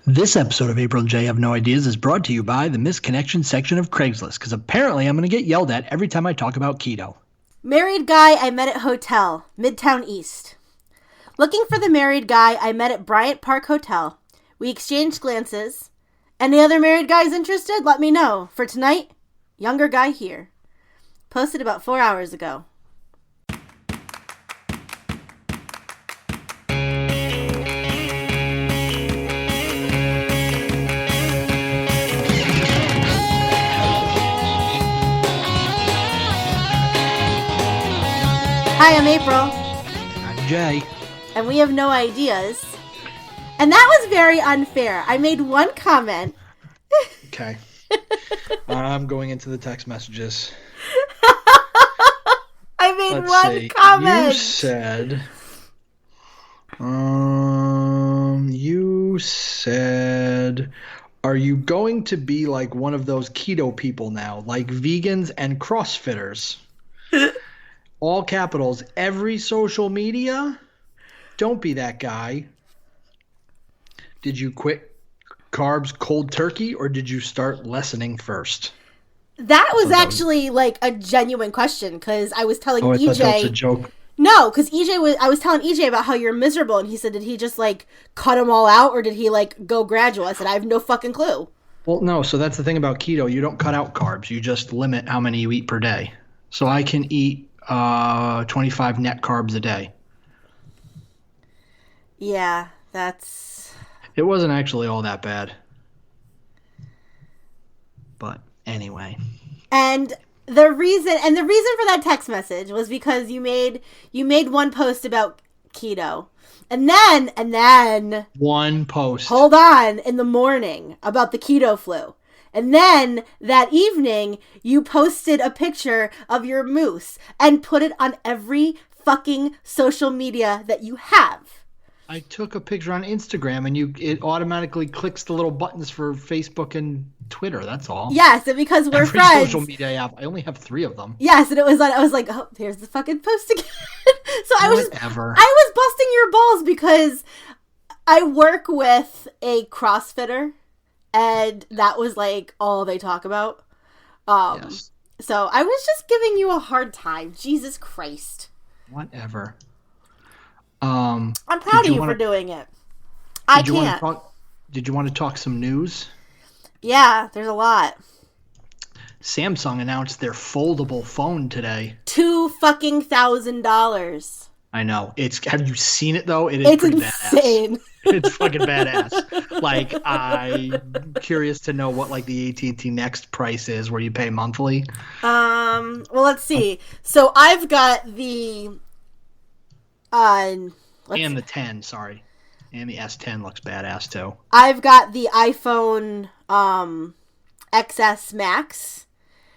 This episode of April and Jay Have No Ideas is brought to you by the Misconnection section of Craigslist, because apparently I'm going to get yelled at every time I talk about keto. Married guy I met at hotel, Midtown East. Looking for the married guy I met at Bryant Park Hotel. We exchanged glances. Any other married guys interested? Let me know. For tonight, younger guy here. Posted about 4 hours ago. Hi, I'm April. I'm Jay. And we have no ideas. And that was very unfair. I made one comment. Okay. I'm going into the text messages. I made Let's one see. comment. You said, are you going to be like one of those keto people now, like vegans and CrossFitters? All capitals, every social media? Don't be that guy. Did you quit carbs cold turkey, or did you start lessening first? That was actually like a genuine question, because I was telling EJ. I thought that was a joke. No, because I was telling EJ about how you're miserable, and he said, did he just like cut them all out, or did he like go gradual? I said, I have no fucking clue. Well, no, so that's the thing about keto. You don't cut out carbs. You just limit how many you eat per day. So I can eat 25 net carbs a day. Yeah, that's... It wasn't actually all that bad. But anyway. And the reason for that text message was because you made one post about keto. And then One post. Hold on, in the morning about the keto flu. And then that evening, you posted a picture of your moose and put it on every fucking social media that you have. I took a picture on Instagram, and it automatically clicks the little buttons for Facebook and Twitter. That's all. Yes, and because we're Every friends. social media app. I only have 3 of them. Yes, and I was like, oh, here's the fucking post again. So I was busting your balls because I work with a CrossFitter. And that was like all they talk about. Yes. So I was just giving you a hard time. Jesus Christ. Whatever. I'm proud of you for doing it. I can't. Did you want to talk some news? Yeah, there's a lot. Samsung announced their foldable phone today. $2,000. I know. Have you seen it though? It's insane. Badass. It's fucking badass. Like, I'm curious to know what like the AT&T Next price is, where you pay monthly. Well, let's see. So I've got the and the 10, sorry. And the S10 looks badass too. I've got the iPhone XS Max.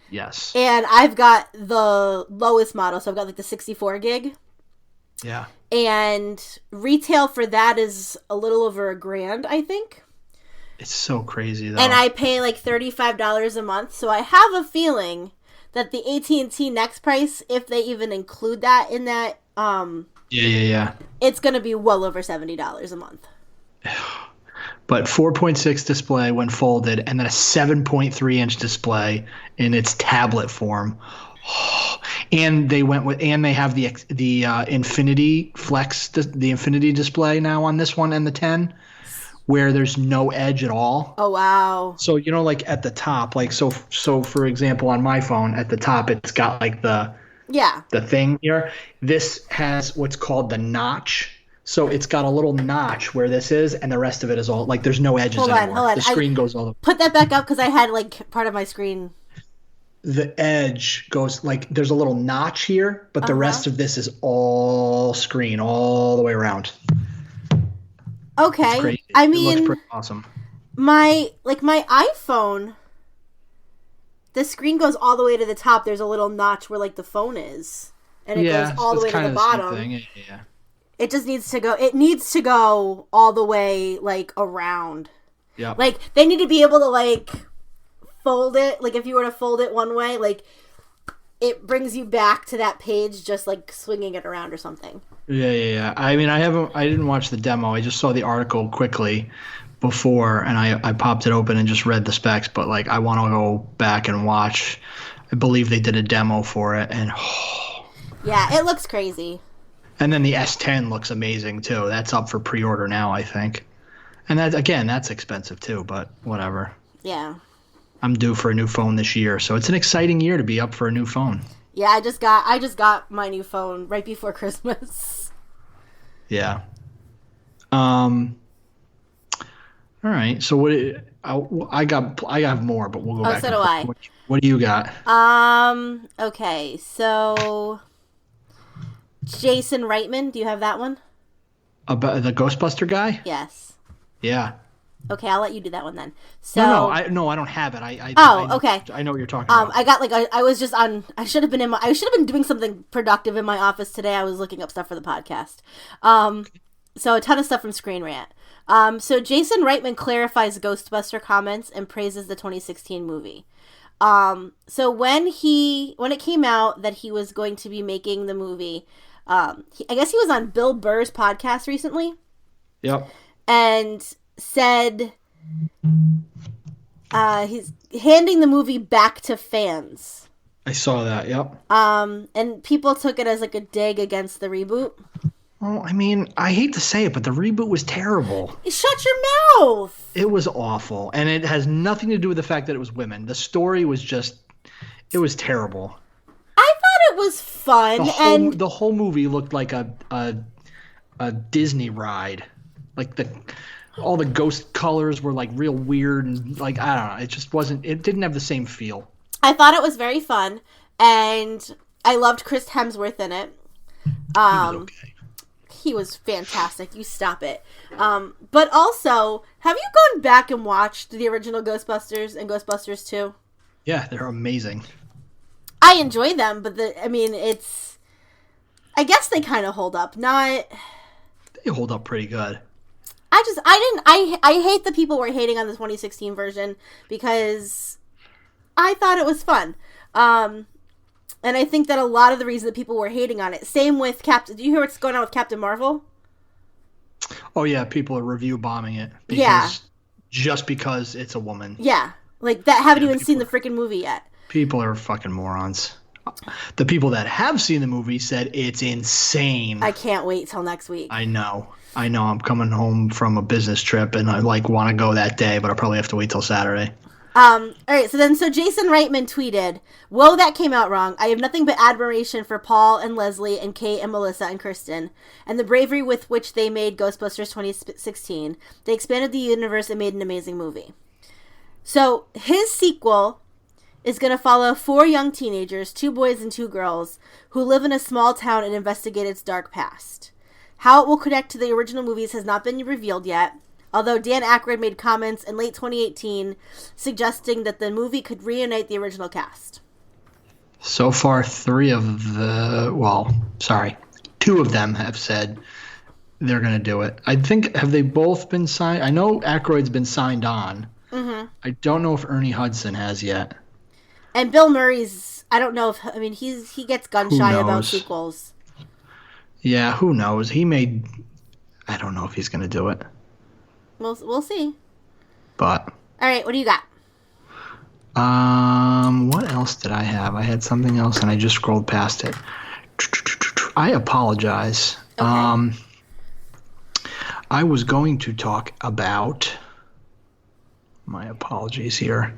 Yes. And I've got the lowest model, so I've got like the 64 gig. Yeah. And retail for that is a little over $1,000, I think. It's so crazy though. And I pay like $35 a month, so I have a feeling that the AT&T Next price, if they even include that in that, yeah, it's going to be well over $70 a month. But 4.6 display when folded, and then a 7.3 inch display in its tablet form. And they have the Infinity Flex, the Infinity display now on this one and the 10, where there's no edge at all. Oh wow! So like at the top, like so for example, on my phone at the top, it's got like the thing here. This has what's called the notch. So it's got a little notch where this is, and the rest of it is all like there's no edges anymore. Hold on. The screen goes all the way. Put that back up because I had like part of my screen. The edge goes like there's a little notch here, but the rest of this is all screen all the way around. Okay. I mean, it looks pretty awesome. My iPhone, the screen goes all the way to the top. There's a little notch where like the phone is, and it goes all the way to the bottom. Yeah. It just needs to go. It needs to go all the way like around. Yeah. Like they need to be able to like fold it. Like if you were to fold it one way, like it brings you back to that page, just like swinging it around or something. Yeah. I mean, I didn't watch the demo. I just saw the article quickly, before, and I popped it open and just read the specs, but like I want to go back and watch. I believe they did a demo for it, and Yeah, it looks crazy. and then the S10 looks amazing too. That's up for pre-order now, I think. And that's expensive too, but whatever. Yeah. I'm due for a new phone this year, so it's an exciting year to be up for a new phone. Yeah, I just got my new phone right before Christmas. Yeah. All right. So I got more, but we'll go back. So do I. What do you got? Okay. So Jason Reitman, do you have that one? About the Ghostbuster guy? Yes. Yeah. Okay, I'll let you do that one then. So No, I don't have it. Okay. I know what you're talking about. I got I was just on. I should have been doing something productive in my office today. I was looking up stuff for the podcast. So a ton of stuff from Screen Rant. So Jason Reitman clarifies Ghostbuster comments and praises the 2016 movie. So when it came out that he was going to be making the movie, I guess he was on Bill Burr's podcast recently. Yep. And said he's handing the movie back to fans. I saw that. Yep. And people took it as like a dig against the reboot. Well, I mean, I hate to say it, but the reboot was terrible. Shut your mouth! It was awful, and it has nothing to do with the fact that it was women. The story was it was terrible. I thought it was fun, the whole movie looked like a Disney ride. Like all the ghost colors were like real weird, and like I don't know, it just wasn't. It didn't have the same feel. I thought it was very fun, and I loved Chris Hemsworth in it. He was okay. He was fantastic. You stop it. But also, have you gone back and watched the original Ghostbusters and Ghostbusters 2? Yeah, they're amazing. I enjoy them, but I guess they kind of hold up. They hold up pretty good. I hate the people were hating on the 2016 version because I thought it was fun. And I think that a lot of the reason that people were hating on it, same with Captain. Do you hear what's going on with Captain Marvel? Oh yeah, people are review bombing it. Just because it's a woman. Yeah, like that haven't even seen the freaking movie yet. People are fucking morons. The people that have seen the movie said it's insane. I can't wait till next week. I know. I'm coming home from a business trip and I want to go that day, but I'll probably have to wait till Saturday. All right, so Jason Reitman tweeted, "Whoa, that came out wrong. I have nothing but admiration for Paul and Leslie and Kate and Melissa and Kristen and the bravery with which they made Ghostbusters 2016. They expanded the universe and made an amazing movie." So his sequel is going to follow 4 young teenagers, 2 boys and 2 girls, who live in a small town and investigate its dark past. How it will connect to the original movies has not been revealed yet, although Dan Aykroyd made comments in late 2018 suggesting that the movie could reunite the original cast. So far, 2 of them have said they're going to do it. I think, have they both been signed? I know Aykroyd's been signed on. Mm-hmm. I don't know if Ernie Hudson has yet. And Bill Murray's, I don't know if, he gets gun shy about sequels. Yeah, who knows? I don't know if he's going to do it. We'll see. But. All right, what do you got? What else did I have? I had something else and I just scrolled past it. I apologize. Okay. I was going to talk about. My apologies here.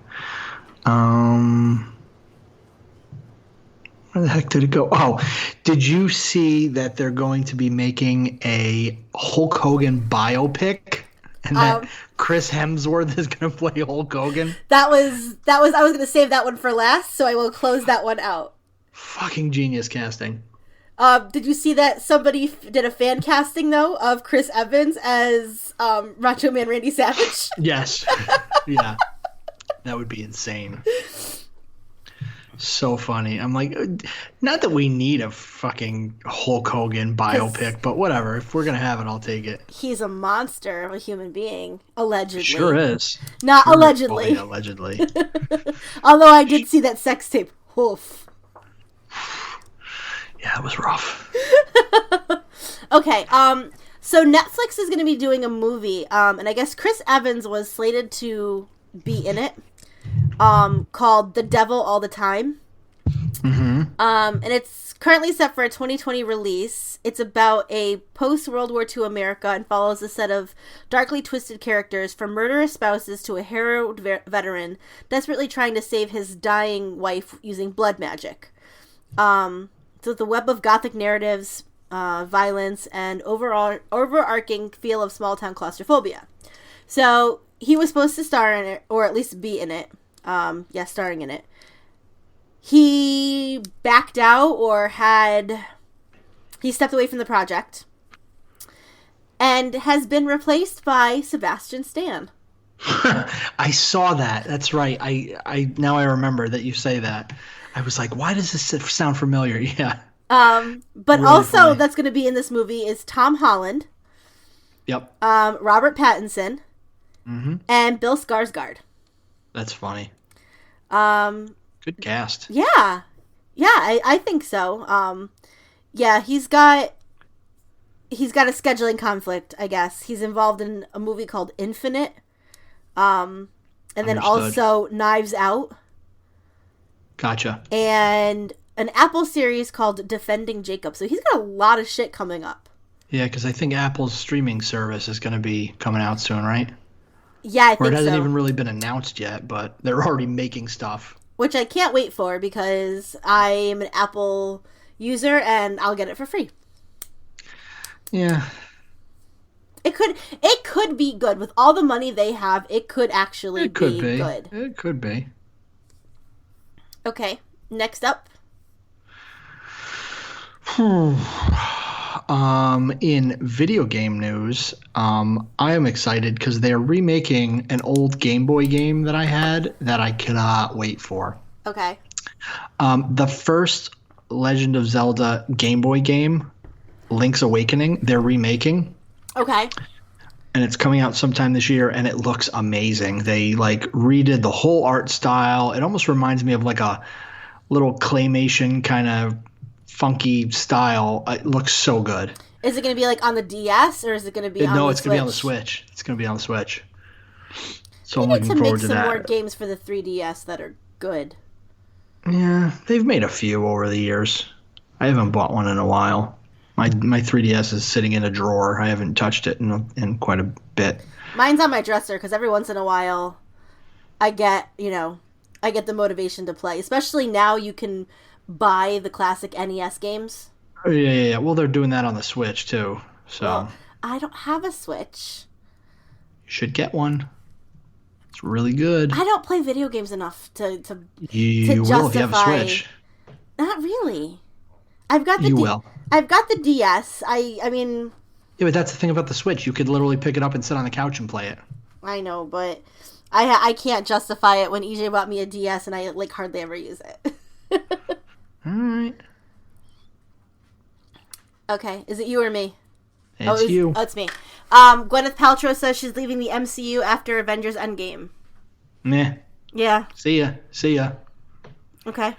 Where the heck did it go? Oh, did you see that they're going to be making a Hulk Hogan biopic? And that Chris Hemsworth is going to play Hulk Hogan? I was going to save that one for last, so I will close that one out. Fucking genius casting. Did you see that somebody did a fan casting, though, of Chris Evans as Macho Man Randy Savage? Yes. Yeah. That would be insane. So funny. I'm like, not that we need a fucking Hulk Hogan biopic, but whatever. If we're going to have it, I'll take it. He's a monster of a human being, allegedly. Sure is. Not sure, allegedly. Boy, allegedly. Although I did see that sex tape. Oof. Yeah, it was rough. Okay, So Netflix is going to be doing a movie, and I guess Chris Evans was slated to be in it, called The Devil All the Time. Mm-hmm. And it's currently set for a 2020 release. It's about a post-World War II America and follows a set of darkly twisted characters, from murderous spouses to a harrowed veteran desperately trying to save his dying wife using blood magic. So the web of gothic narratives, violence, and overarching feel of small-town claustrophobia. So he was supposed to star in it, or at least be in it. Starring in it. He backed out, or he stepped away from the project, and has been replaced by Sebastian Stan. I saw that. That's right. I now I remember that you say that. I was like, why does this sound familiar? Yeah. But Really also funny. that's going to be in this movie is Tom Holland, Yep. Robert Pattinson, Mm-hmm. and Bill Skarsgård. That's funny. Um, Good cast. yeah, I think so. Yeah, he's got a scheduling conflict, I guess. He's involved in a movie called Infinite, and then Understood. also Knives Out, Gotcha. and an Apple series called Defending Jacob. So he's got a lot of shit coming up. Yeah, because I think Apple's streaming service is going to be coming out soon, right? Yeah, I Or think it hasn't so. even really been announced yet, but they're already making stuff. Which I can't wait for because I am an Apple user and I'll get it for free. Yeah. It could be good with all the money they have. It could actually It could be be. good. It could be. Okay, next up. In video game news, I am excited because they're remaking an old Game Boy game that I had that I cannot wait for. Okay. The first Legend of Zelda Game Boy game, Link's Awakening, they're remaking, Okay. and it's coming out sometime this year, and it looks amazing. They like redid the whole art style. It almost reminds me of like a little claymation kind of funky style. It looks so good. Is it going to be like on the DS or is it going to be on No, the it's Switch? gonna be on the Switch. It's gonna be on the Switch. So They I'm need looking to make forward to some that. more games for the 3DS that are good. Yeah, they've made a few over the years. I haven't bought one in a while. My 3DS is sitting in a drawer. I haven't touched it in quite a bit. Mine's on my dresser because every once in a while I get the motivation to play. Especially now you can buy the classic NES games. Oh, yeah. Well, they're doing that on the Switch too. So Well, I don't have a Switch. you should get one. It's really good. I don't play video games enough to You will if you have a justify- Switch. Not really. I've got the You will. I've got the DS. I mean, Yeah, but that's the thing about the Switch. You could literally pick it up and sit on the couch and play it. I know, but I can't justify it when EJ bought me a DS and I like hardly ever use it. All right. Okay, is it you or me? It's you. Oh, it's me. Gwyneth Paltrow says she's leaving the MCU after Avengers Endgame. Meh. Yeah. See ya. Okay.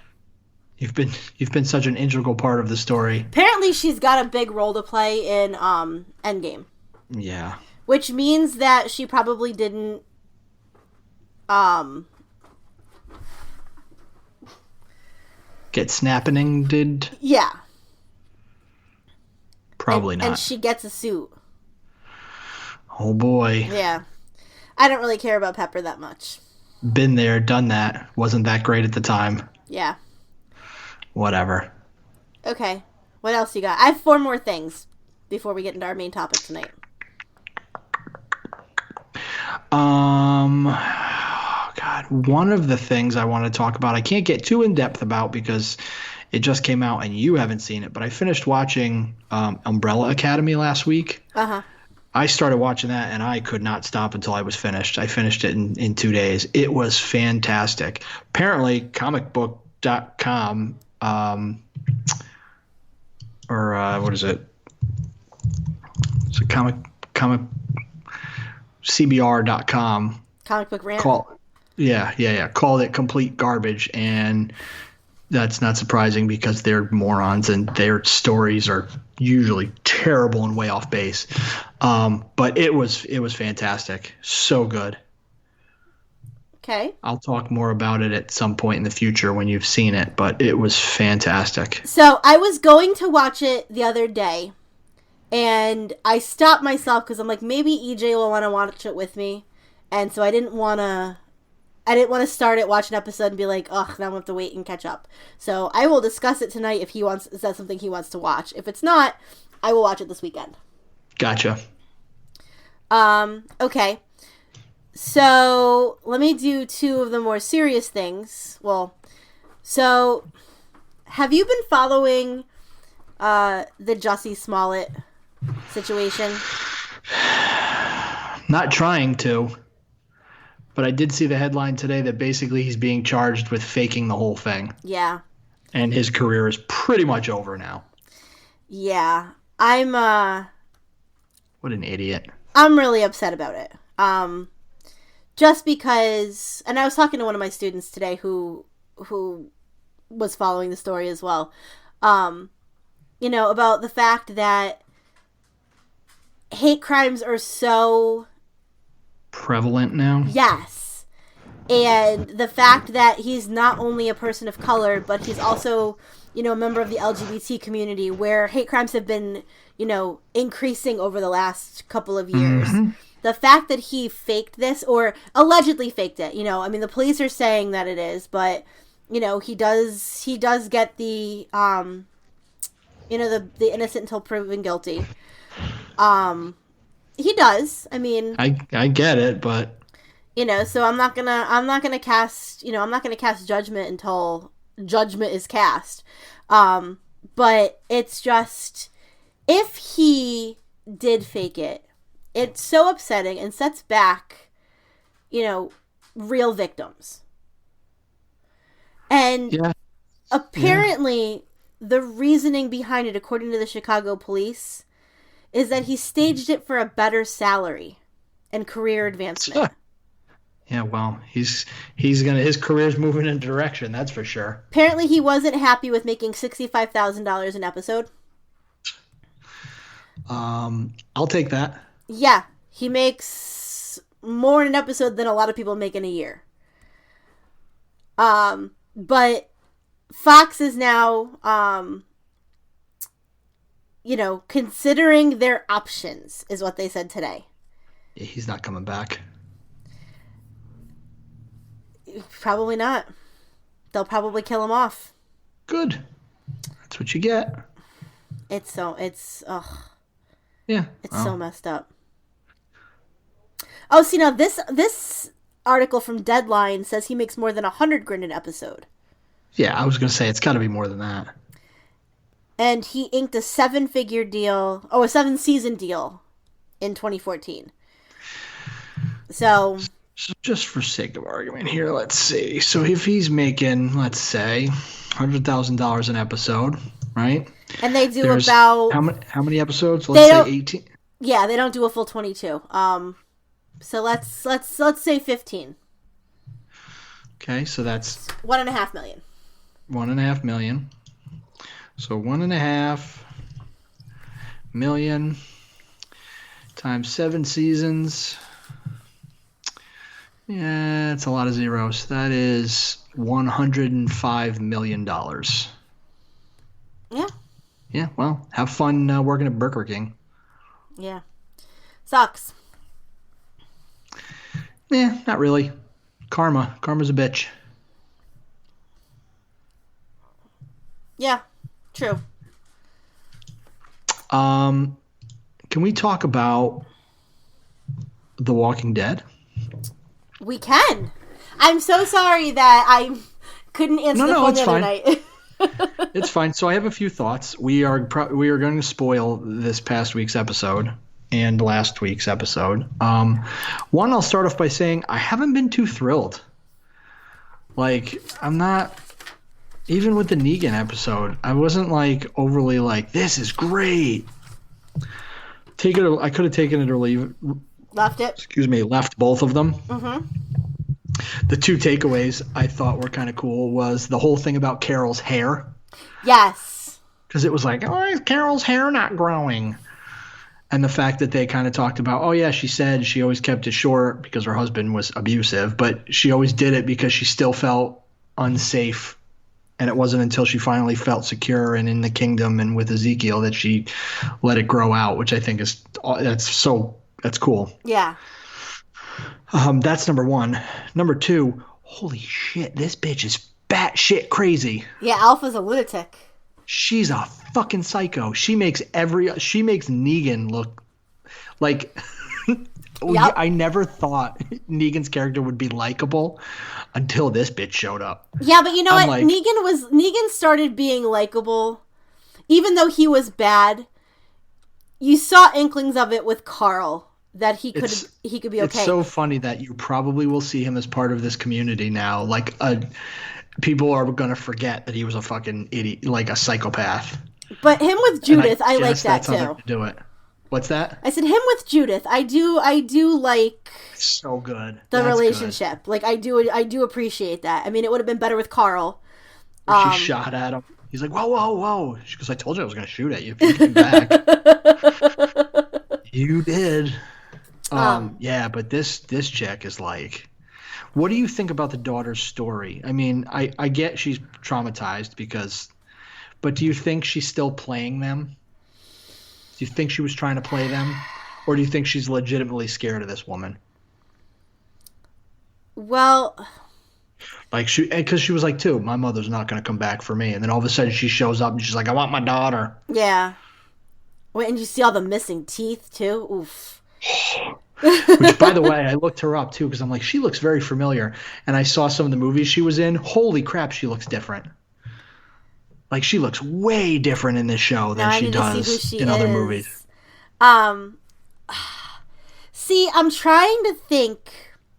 You've been such an integral part of the story. Apparently, she's got a big role to play in Endgame, Yeah. which means that she probably didn't. Get snapping did? Yeah. Probably not. And she gets a suit. Oh boy. Yeah. I don't really care about Pepper that much. Been there, done that. Wasn't that great at the time. Yeah. Whatever. Okay. What else you got? I have 4 more things before we get into our main topic tonight. God, one of the things I want to talk about, I can't get too in depth about because it just came out and you haven't seen it, but I finished watching Umbrella Academy last week. Uh-huh. I started watching that and I could not stop until I was finished. I finished it in 2 days. It was fantastic. Apparently, comicbook.com, what is it? It's a comic CBR.com. Comic book rant. Called it complete garbage, and that's not surprising because they're morons and their stories are usually terrible and way off base. But it was fantastic. So good. Okay. I'll talk more about it at some point in the future when you've seen it, but it was fantastic. So I was going to watch it the other day, and I stopped myself because I'm like, maybe EJ will want to watch it with me, and so I didn't want to start it, watch an episode, and be like, ugh, now I'm going to have to wait and catch up. So I will discuss it tonight is that something he wants to watch. If it's not, I will watch it this weekend. Gotcha. Okay. So let me do two of the more serious things. Well, so have you been following the Jussie Smollett situation? Not trying to, but I did see the headline today that basically he's being charged with faking the whole thing. Yeah. And his career is pretty much over now. Yeah. What an idiot. I'm really upset about it. Just because, and I was talking to one of my students today who was following the story as well. About the fact that hate crimes are so prevalent now. Yes. And the fact that he's not only a person of color, but he's also, a member of the LGBT community, where hate crimes have been, increasing over the last couple of years. Mm-hmm. The fact that he faked this, or allegedly faked it, the police are saying that it is, but, he does get the, the innocent until proven guilty. He does. I get it, but so I'm not gonna cast judgment until judgment is cast. But it's just, if he did fake it, it's so upsetting and sets back, real victims. And apparently the reasoning behind it, according to the Chicago police, is that he staged it for a better salary and career advancement. Yeah, well, his career's moving in a direction, that's for sure. Apparently he wasn't happy with making $65,000 an episode. I'll take that. Yeah, he makes more in an episode than a lot of people make in a year. But Fox is now, considering their options, is what they said today. Yeah, he's not coming back. Probably not. They'll probably kill him off. Good. That's what you get. It's ugh. Yeah. It's so messed up. Oh, see, now this article from Deadline says he makes more than $100,000 an episode. Yeah, I was going to say, it's got to be more than that. And he inked a 7-season deal in 2014. So just for sake of argument here, let's see. So if he's making, let's say, $100,000 an episode, right? And they do about how many episodes? Let's say 18. Yeah, they don't do a full 22. So let's say 15. Okay, so that's $1.5 million. $1.5 million. So $1.5 million times 7 seasons. Yeah, it's a lot of zeros. That is $105 million. Yeah. Yeah, well, have fun working at Burger King. Yeah. Sucks. Yeah, not really. Karma's a bitch. Yeah, true. Can we talk about The Walking Dead? We can. I'm so sorry that I couldn't answer the phone the other night. It's fine. So I have a few thoughts. We are going to spoil this past week's episode and last week's episode. One, I'll start off by saying I haven't been too thrilled. Like, I'm not, even with the Negan episode, I wasn't like overly like, this is great. I could have taken it or leave. Left it. Excuse me, left both of them. Mm-hmm. The two takeaways I thought were kind of cool was the whole thing about Carol's hair. Yes. because it was like, oh, is Carol's hair not growing? And the fact that they kind of talked about, oh yeah, she said she always kept it short because her husband was abusive, but she always did it because she still felt unsafe. And it wasn't until she finally felt secure and in the kingdom and with Ezekiel that she let it grow out, which I think is that's cool. Yeah. That's number one. Number two, holy shit, this bitch is batshit crazy. Yeah, Alpha's a lunatic. She's a fucking psycho. She makes Negan look like Yep. I never thought Negan's character would be likable until this bitch showed up. Yeah, but you know I'm what? like, Negan started being likable, even though he was bad. You saw inklings of it with Carl that he could be okay. It's so funny that you probably will see him as part of this community now. Like people are gonna forget that he was a fucking idiot, like a psychopath. But him with Judith, I like that that's too. how they do it. What's that? I said him with Judith. I do like So good. the relationship. Good. Like I do appreciate that. I mean, it would have been better with Carl. She shot at him. He's like, whoa, whoa, whoa. She goes, I told you I was going to shoot at you if you came back. You did. Yeah, but this chick is like, what do you think about the daughter's story? I mean, I get she's traumatized but do you think she's still playing them? Do you think she was trying to play them? Or do you think she's legitimately scared of this woman? Well, like because she was like, too, my mother's not going to come back for me. And then all of a sudden she shows up and she's like, I want my daughter. Yeah. Wait, and you see all the missing teeth too? Oof. Which, by the way, I looked her up too because I'm like, she looks very familiar. And I saw some of the movies she was in. Holy crap, she looks different. Like, she looks way different in this show than she does in other movies. See, I'm trying to think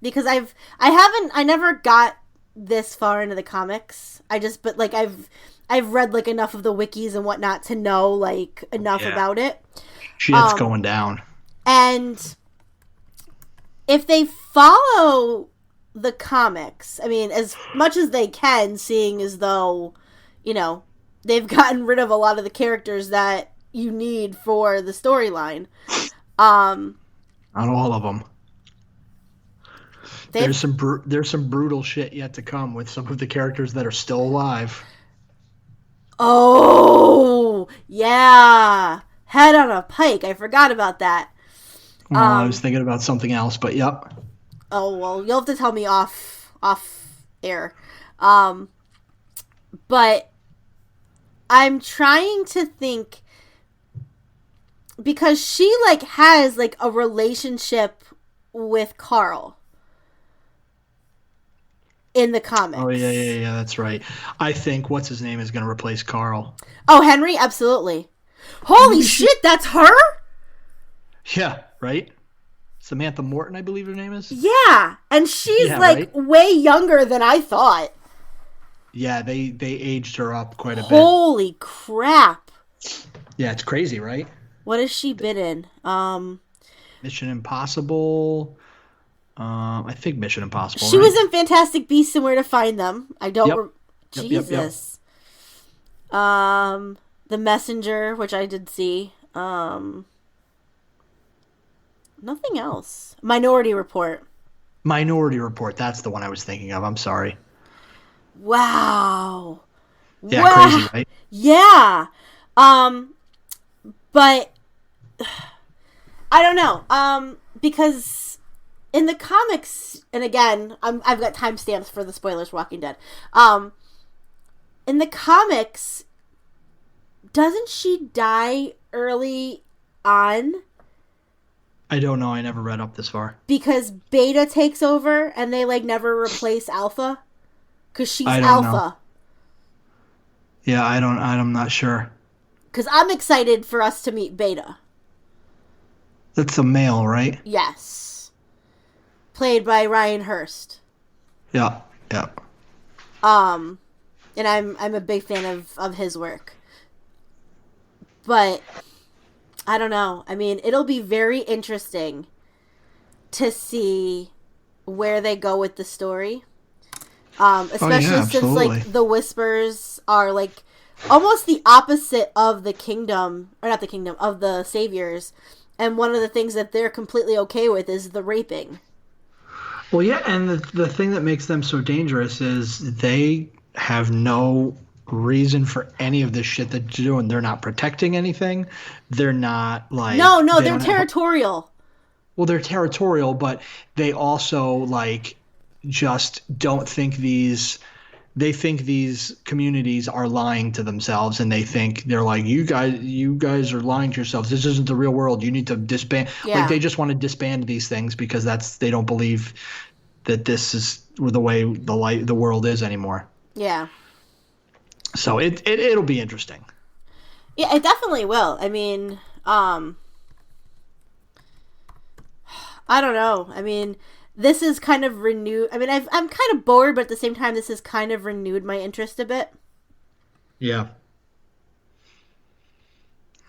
because I never got this far into the comics. I've read like enough of the wikis and whatnot to know like enough about it. Shit's going down. And if they follow the comics, I mean, as much as they can, seeing as though, they've gotten rid of a lot of the characters that you need for the storyline. Not all of them. There's some brutal shit yet to come with some of the characters that are still alive. Oh, yeah. Head on a pike. I forgot about that. Well, I was thinking about something else, but yep. Oh, well, you'll have to tell me off air. But I'm trying to think because she like has like a relationship with Carl in the comics. Oh yeah, that's right. I think what's his name is going to replace Carl. Oh, Henry, absolutely. Holy shit, that's her? Yeah, right? Samantha Morton, I believe her name is. Yeah, and she's way younger than I thought. Yeah, they aged her up quite a bit. Holy crap. Yeah, it's crazy, right? What has she been in? Mission Impossible. I think Mission Impossible. She was in Fantastic Beasts and Where to Find Them. I don't. Jesus. Yep. The Messenger, which I did see. Nothing else. Minority Report. Minority Report. That's the one I was thinking of. I'm sorry. Wow. Yeah, crazy, right? Yeah. But I don't know. Because in the comics, and again, I've got timestamps for the spoilers for Walking Dead. In the comics, doesn't she die early on? I don't know. I never read up this far. Because Beta takes over and they like never replace Alpha? Because she's Alpha. Know. Yeah, I'm not sure. Because I'm excited for us to meet Beta. That's a male, right? Yes. Played by Ryan Hurst. Yeah. And I'm a big fan of his work. But I don't know. I mean, it'll be very interesting to see where they go with the story. Especially since like the Whispers are like almost the opposite of the kingdom, or not the kingdom, of the saviors. And one of the things that they're completely okay with is the raping. Well, yeah, and the thing that makes them so dangerous is they have no reason for any of this shit that they're doing. They're not protecting anything. They're not No, like no, they they're don't have. territorial. Well, they're territorial, but they also like just don't think these. They think these communities are lying to themselves, and they think they're like, you guys are lying to yourselves. This isn't the real world. You need to disband. Like Yeah, they just want to disband these things because they don't believe that this is the way the world is anymore. yeah. So it'll be interesting. Yeah, it definitely will. I mean, I don't know. I mean, this is kind of renewed. I mean, I'm kind of bored, but at the same time, this has kind of renewed my interest a bit. Yeah.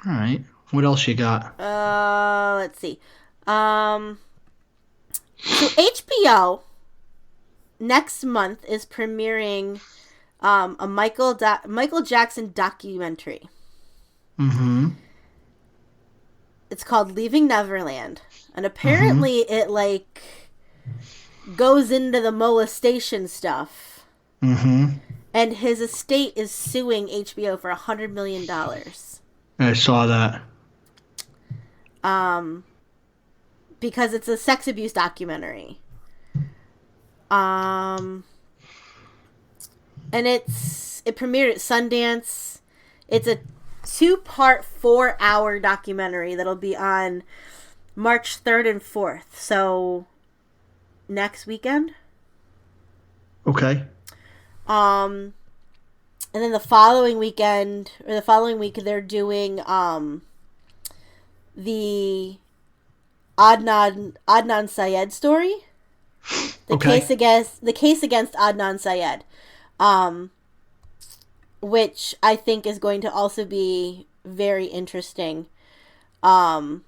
All right. What else you got? Let's see. So HBO next month is premiering a Michael Jackson documentary. Mm-hmm. It's called Leaving Neverland, and Mm-hmm. apparently it like goes into the molestation stuff. Mm-hmm. And his estate is suing HBO for $100 million I saw that. because it's a sex abuse documentary. Um, and it premiered at Sundance. It's a 2-part 4-hour documentary that'll be on March 3rd and 4th. So next weekend. Okay. Um, and then the following weekend or the following week they're doing the Adnan Syed story. Okay. The case against Adnan Syed. Which I think is going to also be very interesting. I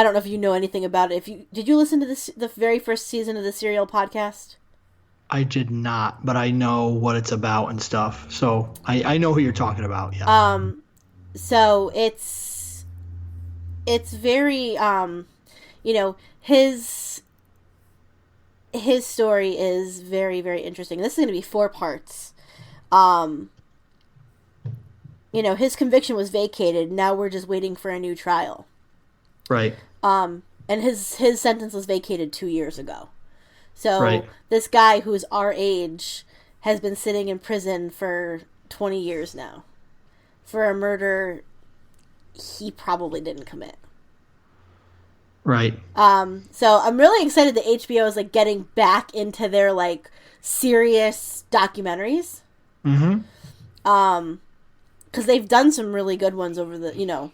don't know if you know anything about it. If you did you listen to the very first season of the Serial podcast? I did not, but I know what it's about and stuff. So I know who you're talking about. Yeah. So it's very you know, his story is very very interesting. This is going to be 4 parts. Um you know, his conviction was vacated. Now we're just waiting for a new trial. Right. And his sentence was vacated 2 years ago. So Right. this guy who's our age has been sitting in prison for 20 years now for a murder he probably didn't commit. Right. So I'm really excited that HBO is like getting back into their like serious documentaries. Mm-hmm. Because they've done some really good ones over the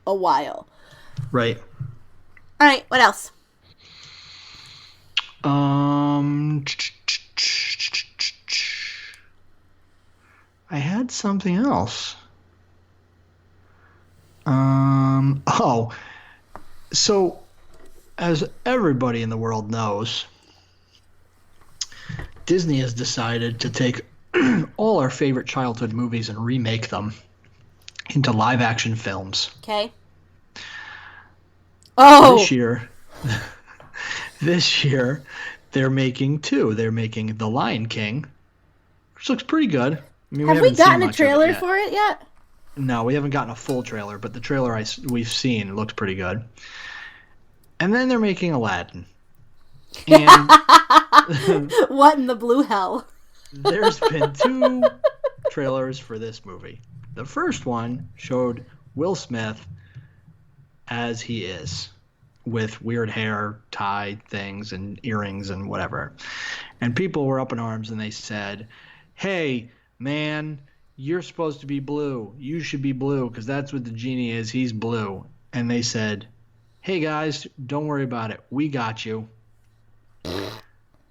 a while. Right. All right, what else? Um, I had something else. Oh, so as everybody in the world knows, Disney has decided to take all our favorite childhood movies and remake them into live action films. Okay. Oh, This year, this year, they're making two. They're making The Lion King, which looks pretty good. I mean, we have we haven't seen gotten a much of it trailer yet. for it yet? No, we haven't gotten a full trailer, but the trailer we've seen looks pretty good. And then they're making Aladdin. And What in the blue hell? there's been two trailers for this movie. The first one showed Will Smith as he is, with weird hair, tie things, and earrings and whatever. And people were up in arms and they said, "Hey, man, you're supposed to be blue. You should be blue because that's what the genie is. He's blue." And they said, "Hey, guys, don't worry about it. We got you."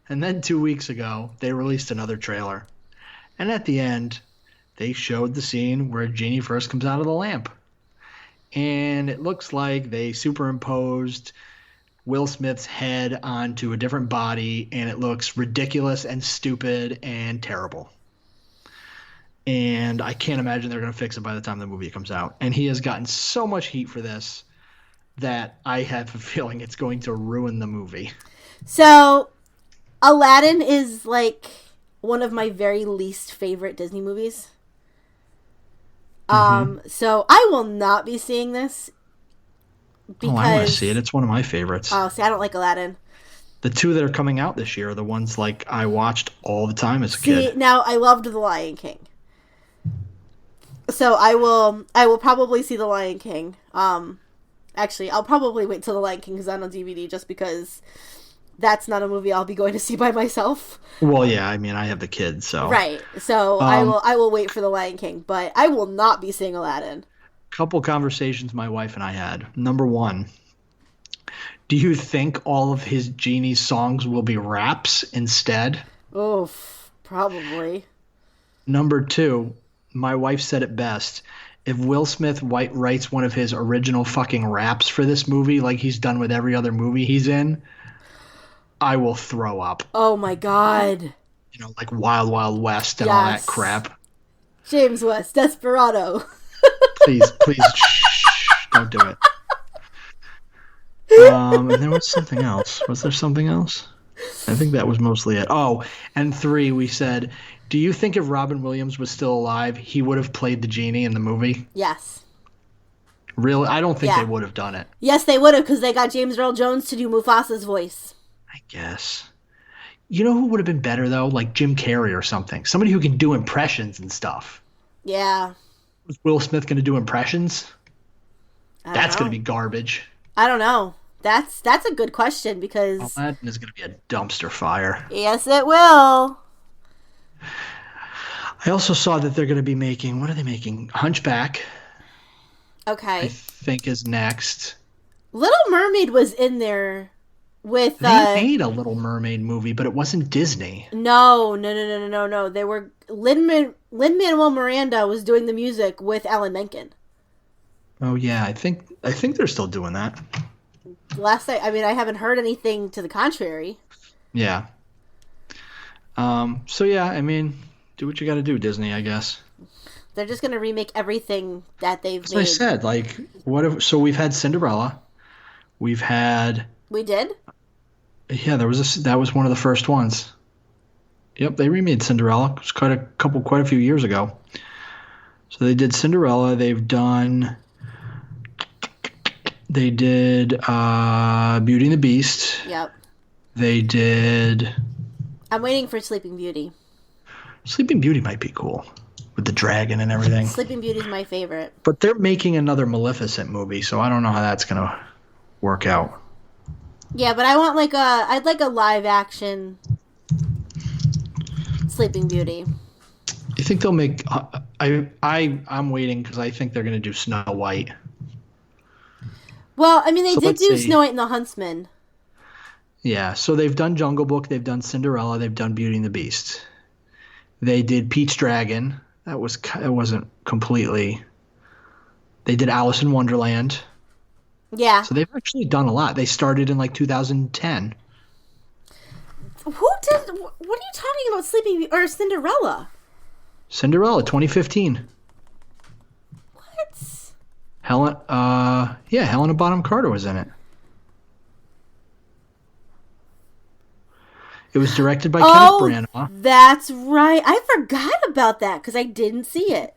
And then 2 weeks ago, they released another trailer. And at the end, they showed the scene where Genie first comes out of the lamp. And it looks like they superimposed Will Smith's head onto a different body, and it looks ridiculous and stupid and terrible. and I can't imagine they're going to fix it by the time the movie comes out. And he has gotten so much heat for this that I have a feeling it's going to ruin the movie. So, Aladdin is like one of my very least favorite Disney movies. So I will not be seeing this Oh, I want to because see it. It's one of my favorites. oh, see, I don't like Aladdin. The two that are coming out this year are the ones like I watched all the time as a See, kid. now I loved The Lion King. So I will probably see The Lion King. Actually, I'll probably wait till The Lion King is on DVD just because that's not a movie I'll be going to see by myself. Well, yeah, I mean, I have the kids, so. Right. So I will wait for The Lion King, but I will not be seeing Aladdin. Couple conversations my wife and I had. Number one, do you think all of his Genie songs will be raps instead? Oof, probably. Number two, my wife said it best. If Will Smith writes one of his original fucking raps for this movie, like he's done with every other movie he's in, I will throw up. Oh my god. Like Wild Wild West and all that crap. James West, Desperado. Please, shh, don't do it. And there was something else. Was there something else? I think that was mostly it. Oh, and three, we said, do you think if Robin Williams was still alive, he would have played the genie in the movie? Yes. Really? I don't think they would have done it. Yes, they would have, because they got James Earl Jones to do Mufasa's voice. I guess. You know who would have been better, though? Like Jim Carrey or something. Somebody who can do impressions and stuff. Yeah. Was Will Smith going to do impressions? That's going to be garbage. I don't know. That's a good question because Aladdin is going to be a dumpster fire. Yes, it will. I also saw that they're going to be making, what are they making? Hunchback. Okay. I think is next. Little Mermaid was in there with They made a Little Mermaid movie, but it wasn't Disney. No. They were Lin-Manuel Miranda was doing the music with Alan Menken. Oh yeah, I think they're still doing that. I haven't heard anything to the contrary. Yeah. So yeah, I mean, do what you got to do, Disney, I guess. They're just gonna remake everything that they've made. As I said, like, so we've had Cinderella. We did? Yeah, that was one of the first ones. Yep, they remade Cinderella. It was quite a few years ago. So they did Cinderella. They did Beauty and the Beast. Yep. They did. I'm waiting for Sleeping Beauty. Sleeping Beauty might be cool with the dragon and everything. Sleeping Beauty is my favorite. But they're making another Maleficent movie, so I don't know how that's gonna work out. Yeah, but I'd like a live action Sleeping Beauty. You think they'll make? I'm waiting because I think they're gonna do Snow White. Well, I mean, they did do Snow White and the Huntsman. Yeah, so they've done Jungle Book, they've done Cinderella, they've done Beauty and the Beast. They did Pete's Dragon. It wasn't completely. They did Alice in Wonderland. Yeah. So they've actually done a lot. They started in like 2010. Who did? What are you talking about? Sleeping or Cinderella? Cinderella, 2015. What? Helena Bonham Carter was in it. It was directed by Kenneth Branagh. That's right. I forgot about that because I didn't see it.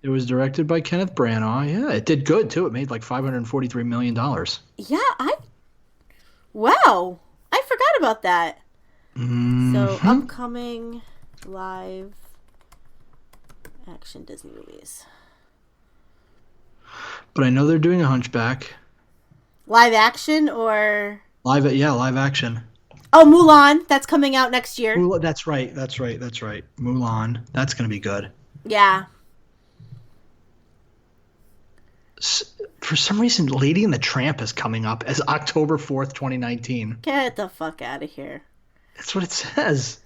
It was directed by Kenneth Branagh. Yeah, it did good too. It made like $543 million. Yeah, wow. I forgot about that. Mm-hmm. So upcoming live action Disney movies. But I know they're doing a Hunchback. Live action or live action. Oh, Mulan. That's coming out next year. That's right. Mulan. That's going to be good. Yeah. For some reason, Lady and the Tramp is coming up as October 4th, 2019. Get the fuck out of here. That's what it says.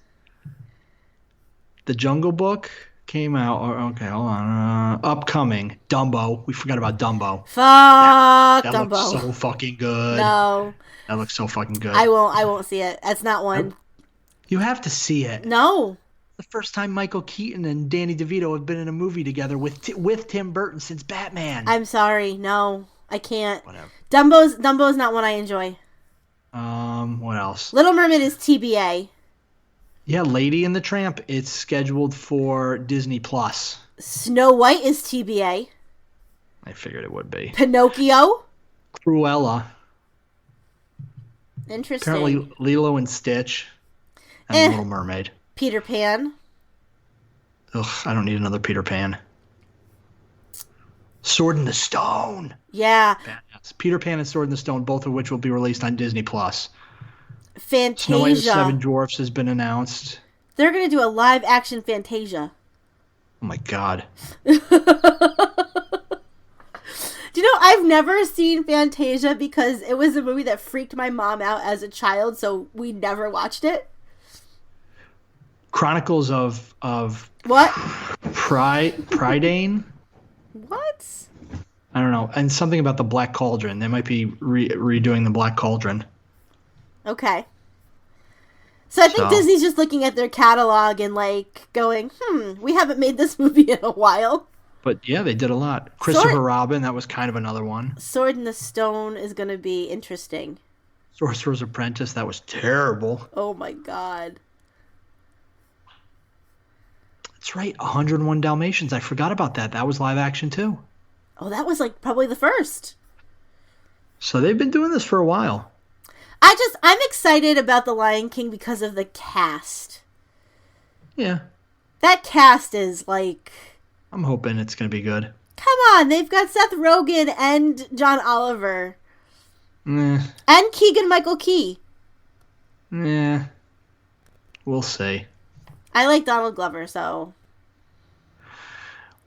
The Jungle Book came out. Okay, hold on. Upcoming. Dumbo. We forgot about Dumbo. Fuck that Dumbo. Looks so fucking good. No. That looks so fucking good. I won't see it. That's not one. You have to see it. No. The first time Michael Keaton and Danny DeVito have been in a movie together with Tim Burton since Batman. I'm sorry. No, I can't. Whatever. Dumbo's not one I enjoy. What else? Little Mermaid is TBA. Yeah, Lady and the Tramp. It's scheduled for Disney Plus. Snow White is TBA. I figured it would be. Pinocchio. Cruella. Interesting. Apparently Lilo and Stitch. And Little Mermaid. Peter Pan. Ugh, I don't need another Peter Pan. Sword in the Stone. Yeah. Badass. Peter Pan and Sword in the Stone, both of which will be released on Disney Plus. Fantasia. Snow White and the Seven Dwarfs has been announced. They're going to do a live action Fantasia. Oh my god. Do you know, I've never seen Fantasia because it was a movie that freaked my mom out as a child, so we never watched it. Chronicles of What? Prydain? What? I don't know. And something about the Black Cauldron. They might be redoing the Black Cauldron. Okay. So I think Disney's just looking at their catalog and like going, we haven't made this movie in a while. But yeah, they did a lot. Christopher Robin, that was kind of another one. Sword in the Stone is going to be interesting. Sorcerer's Apprentice, that was terrible. Oh my god. That's right, 101 Dalmatians. I forgot about that. That was live action too. Oh, that was like probably the first. So they've been doing this for a while. I'm excited about The Lion King because of the cast. Yeah. That cast is like... I'm hoping it's going to be good. Come on, they've got Seth Rogen and John Oliver. Eh. And Keegan-Michael Key. Yeah. We'll see. I like Donald Glover, so...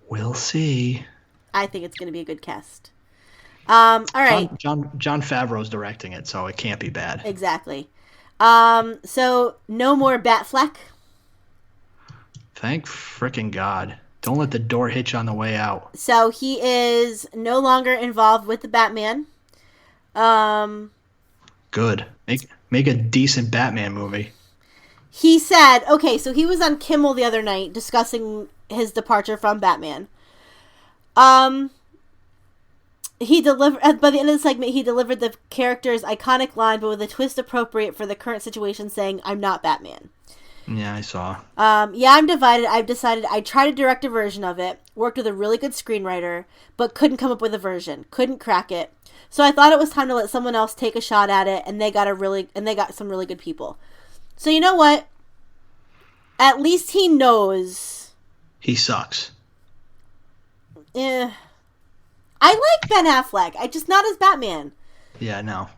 We'll see. I think it's going to be a good cast. All right. John Favreau's directing it, so it can't be bad. Exactly. So, no more Batfleck. Thank frickin' God. Don't let the door hit you on the way out. So, he is no longer involved with the Batman. Good. Make a decent Batman movie. He said, okay, so he was on Kimmel the other night discussing his departure from Batman. He delivered, by the end of the segment, he delivered the character's iconic line, but with a twist appropriate for the current situation, saying, "I'm not Batman." Yeah, I saw. Yeah, I'm divided. I've decided I'd try to direct a version of it, worked with a really good screenwriter, but couldn't come up with a version. Couldn't crack it. So I thought it was time to let someone else take a shot at it, and they got some really good people. So you know what? At least he knows. He sucks. Eh. I like Ben Affleck. Just not as Batman. Yeah, no.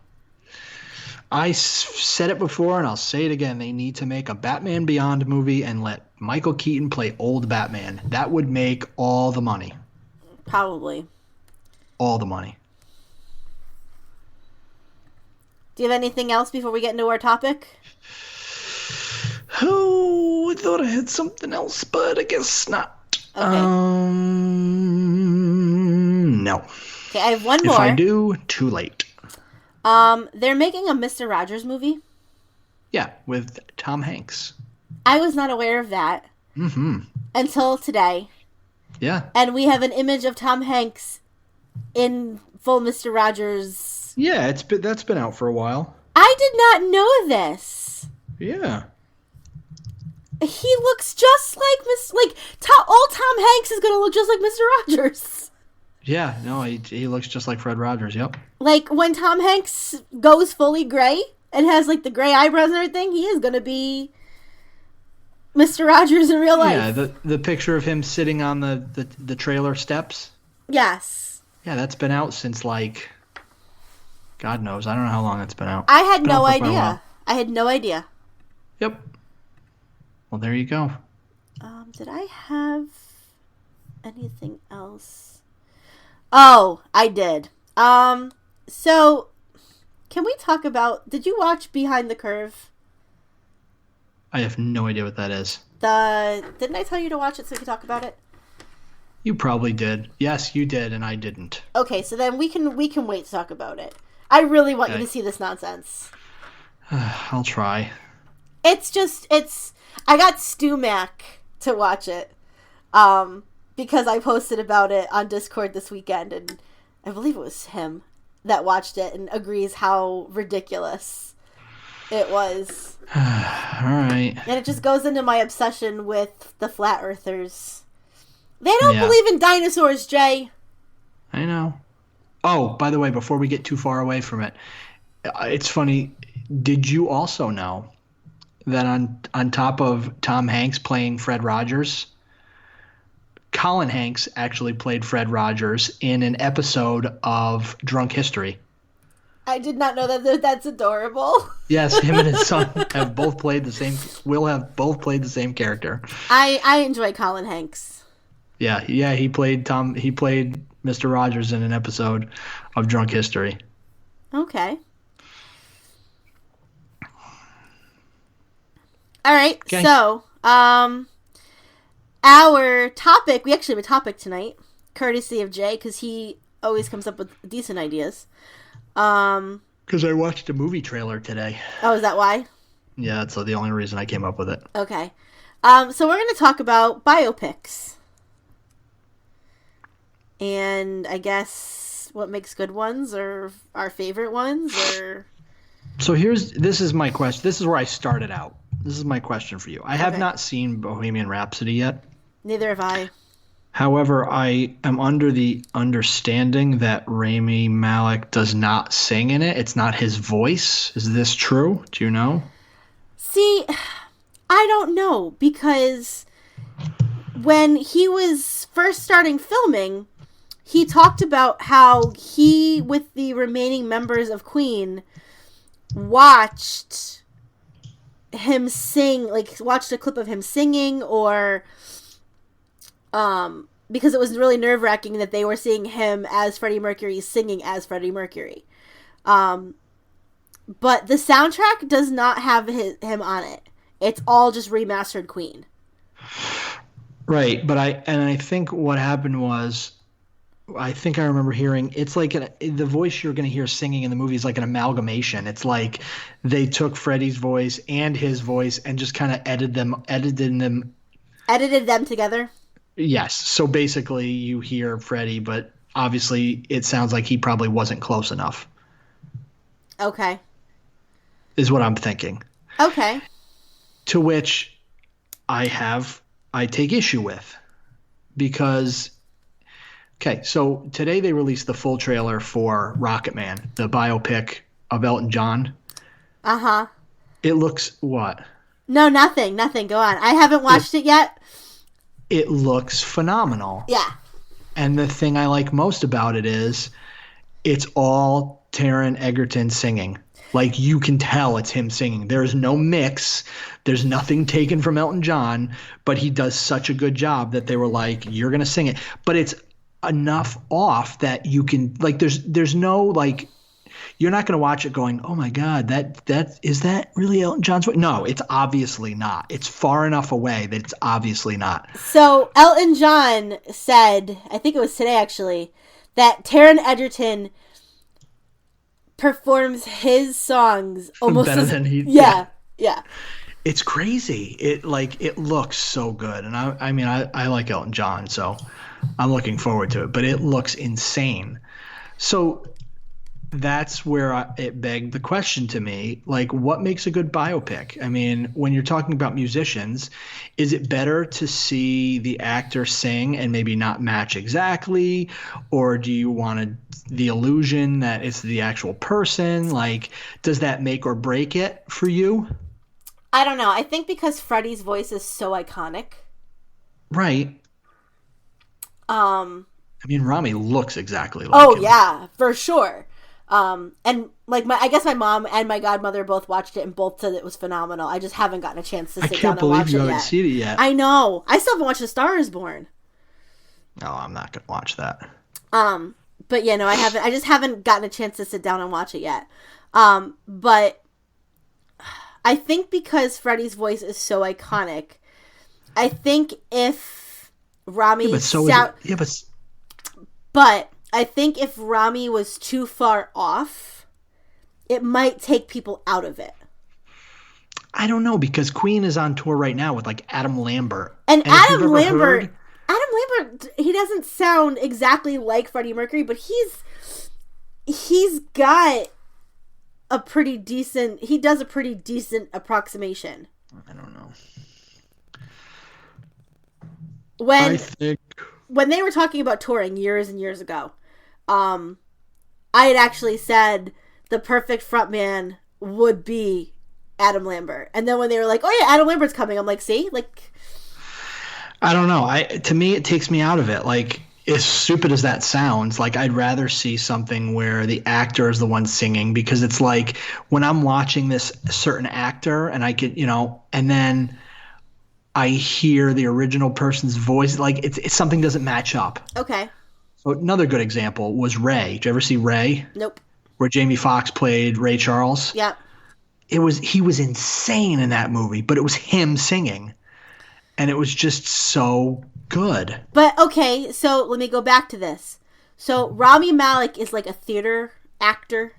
I said it before and I'll say it again. They need to make a Batman Beyond movie and let Michael Keaton play old Batman. That would make all the money. Probably. All the money. Do you have anything else before we get into our topic? Oh, I thought I had something else, but I guess not. Okay. No. Okay, I have one more. If I do, too late. They're making a Mr. Rogers movie. Yeah, with Tom Hanks. I was not aware of that. Until today. Yeah. And we have an image of Tom Hanks in full Mr. Rogers. Yeah, that's been out for a while. I did not know this. Yeah. He looks just like old Tom Hanks is going to look just like Mr. Rogers. Yeah, no, he looks just like Fred Rogers, yep. Like, when Tom Hanks goes fully gray and has, like, the gray eyebrows and everything, he is going to be Mr. Rogers in real life. Yeah, the picture of him sitting on the trailer steps. Yes. Yeah, that's been out since, like, God knows. I don't know how long it's been out. I had no idea. I had no idea. Yep. Well, there you go. Did I have anything else? Oh, I did. So, can we talk about... Did you watch Behind the Curve? I have no idea what that is. Didn't I tell you to watch it so we could talk about it? You probably did. Yes, you did, and I didn't. Okay, so then we can wait to talk about it. I really want you to see this nonsense. I'll try. I got Stu Mac to watch it. Because I posted about it on Discord this weekend, and I believe it was him that watched it and agrees how ridiculous it was. All right. And it just goes into my obsession with the flat earthers. They don't Yeah. believe in dinosaurs, Jay. I know. Oh, by the way, before we get too far away from it, it's funny. Did you also know that on top of Tom Hanks playing Fred Rogers, Colin Hanks actually played Fred Rogers in an episode of Drunk History? I did not know that. That's adorable. Yes, him and his son have both played the same. Will have both played the same character. I enjoy Colin Hanks. Yeah. He played Mr. Rogers in an episode of Drunk History. Okay. All right. Okay. So, our topic, we actually have a topic tonight, courtesy of Jay, because he always comes up with decent ideas. Because I watched a movie trailer today. Oh, is that why? Yeah, that's the only reason I came up with it. Okay. So we're going to talk about biopics. And I guess what makes good ones, or our favorite ones, or... So this is my question. This is where I started out. This is my question for you. I have not seen Bohemian Rhapsody yet. Neither have I. However, I am under the understanding that Rami Malek does not sing in it. It's not his voice. Is this true? Do you know? See, I don't know, because when he was first starting filming, he talked about how he, with the remaining members of Queen, watched him sing, like watched a clip of him singing, or because it was really nerve-wracking that they were seeing him as Freddie Mercury singing as Freddie Mercury. But the soundtrack does not have him on it. It's all just remastered Queen. Right, but I think what happened was, I think I remember hearing it's like the voice you're going to hear singing in the movie is like an amalgamation. It's like they took Freddie's voice and his voice and just kind of edited them together. Yes. So basically you hear Freddie, but obviously it sounds like he probably wasn't close enough. Okay. Is what I'm thinking. Okay. To which I take issue with, because okay, so today they released the full trailer for Rocket Man, the biopic of Elton John. Uh-huh. It looks what? No, nothing. Go on. I haven't watched it yet. It looks phenomenal. Yeah. And the thing I like most about it is it's all Taron Egerton singing. Like, you can tell it's him singing. There's no mix. There's nothing taken from Elton John, but he does such a good job that they were like, you're going to sing it. But it's enough off that you can, like, there's no, like, you're not going to watch it going, oh my God, that is that really Elton John's voice? No, it's obviously not. It's far enough away that it's obviously not. So Elton John said, I think it was today actually, that Taron Egerton performs his songs almost better than he. Yeah. It's crazy. It looks so good, and I mean I like Elton John, so I'm looking forward to it. But it looks insane. So that's where it begged the question to me, like, what makes a good biopic? I mean, when you're talking about musicians, is it better to see the actor sing and maybe not match exactly, or do you want the illusion that it's the actual person? Like, does that make or break it for you? I don't know. I think because Freddie's voice is so iconic. Right. I mean, Rami looks exactly like him. Yeah, for sure. And like I guess my mom and my godmother both watched it and both said it was phenomenal. I just haven't gotten a chance to sit down and watch it yet. I can't believe you haven't seen it yet. I know. I still haven't watched A Star Is Born. No, I'm not gonna watch that. But yeah, no, I haven't. I just haven't gotten a chance to sit down and watch it yet. But I think because Freddie's voice is so iconic, I think if Rami but I think if Rami was too far off, it might take people out of it. I don't know because Queen is on tour right now with like Adam Lambert. And And if you've ever heard, Adam Lambert, he doesn't sound exactly like Freddie Mercury, but he's got a pretty decent. He does a pretty decent approximation. I don't know. I When think when they were talking about touring years and years ago, I had actually said the perfect frontman would be Adam Lambert. And then when they were like, "Oh yeah, Adam Lambert's coming," I'm like, "See, like." I don't know. To me it takes me out of it. Like as stupid as that sounds, like I'd rather see something where the actor is the one singing because it's like when I'm watching this certain actor and I could, and then I hear the original person's voice, like it's something doesn't match up. Okay. So another good example was Ray. Did you ever see Ray? Nope. Where Jamie Foxx played Ray Charles? Yep. He was insane in that movie, but it was him singing. And it was just so good. But okay, so let me go back to this. So Rami Malek is like a theater actor,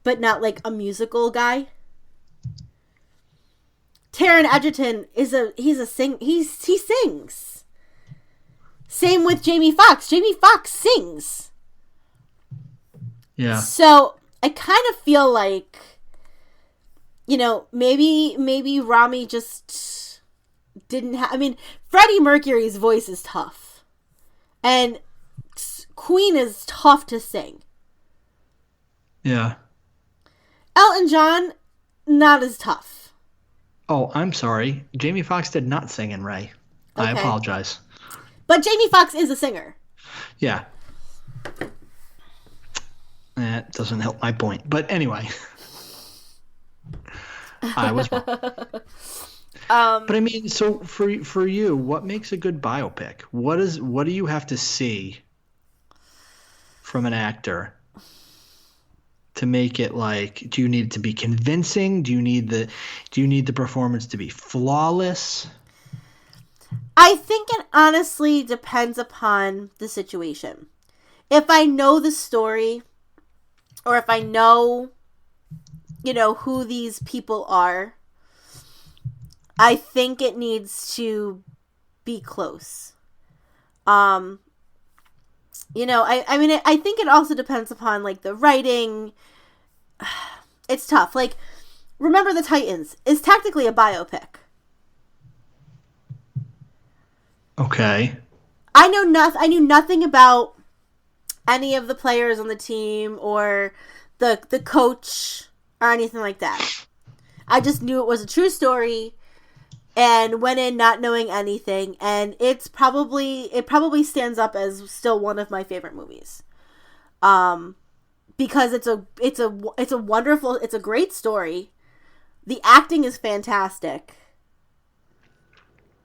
but not like a musical guy. Taron Egerton he sings. Same with Jamie Foxx. Jamie Foxx sings. Yeah. So I kind of feel like, maybe Rami just didn't have. I mean, Freddie Mercury's voice is tough, and Queen is tough to sing. Yeah. Elton John, not as tough. Oh, I'm sorry. Jamie Foxx did not sing in Ray. I Okay. apologize. But Jamie Foxx is a singer. Yeah. That doesn't help my point. But anyway. I was wrong. But I mean, so for you, what makes a good biopic? What do you have to see from an actor to make it like? Do you need it to be convincing? Do you need the performance to be flawless? I think it honestly depends upon the situation. If I know the story, or if I know, who these people are, I think it needs to be close. I mean, I think it also depends upon, like, the writing. It's tough. Like, Remember the Titans is technically a biopic. Okay. I knew nothing about any of the players on the team or the coach or anything like that. I just knew it was a true story and went in not knowing anything, and it probably stands up as still one of my favorite movies. Because it's a great story. The acting is fantastic.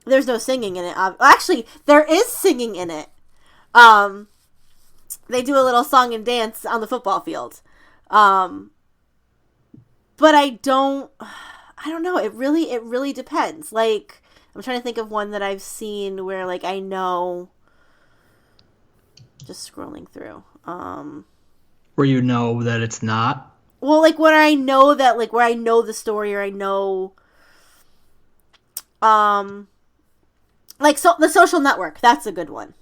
There's no singing in it. Actually, there is singing in it. They do a little song and dance on the football field. But I don't know. It really depends. Like, I'm trying to think of one that I've seen where, like, I know. Just scrolling through. Where you know that it's not? Well, like, where I know that, like, where I know the story, or I know, like, so The Social Network. That's a good one.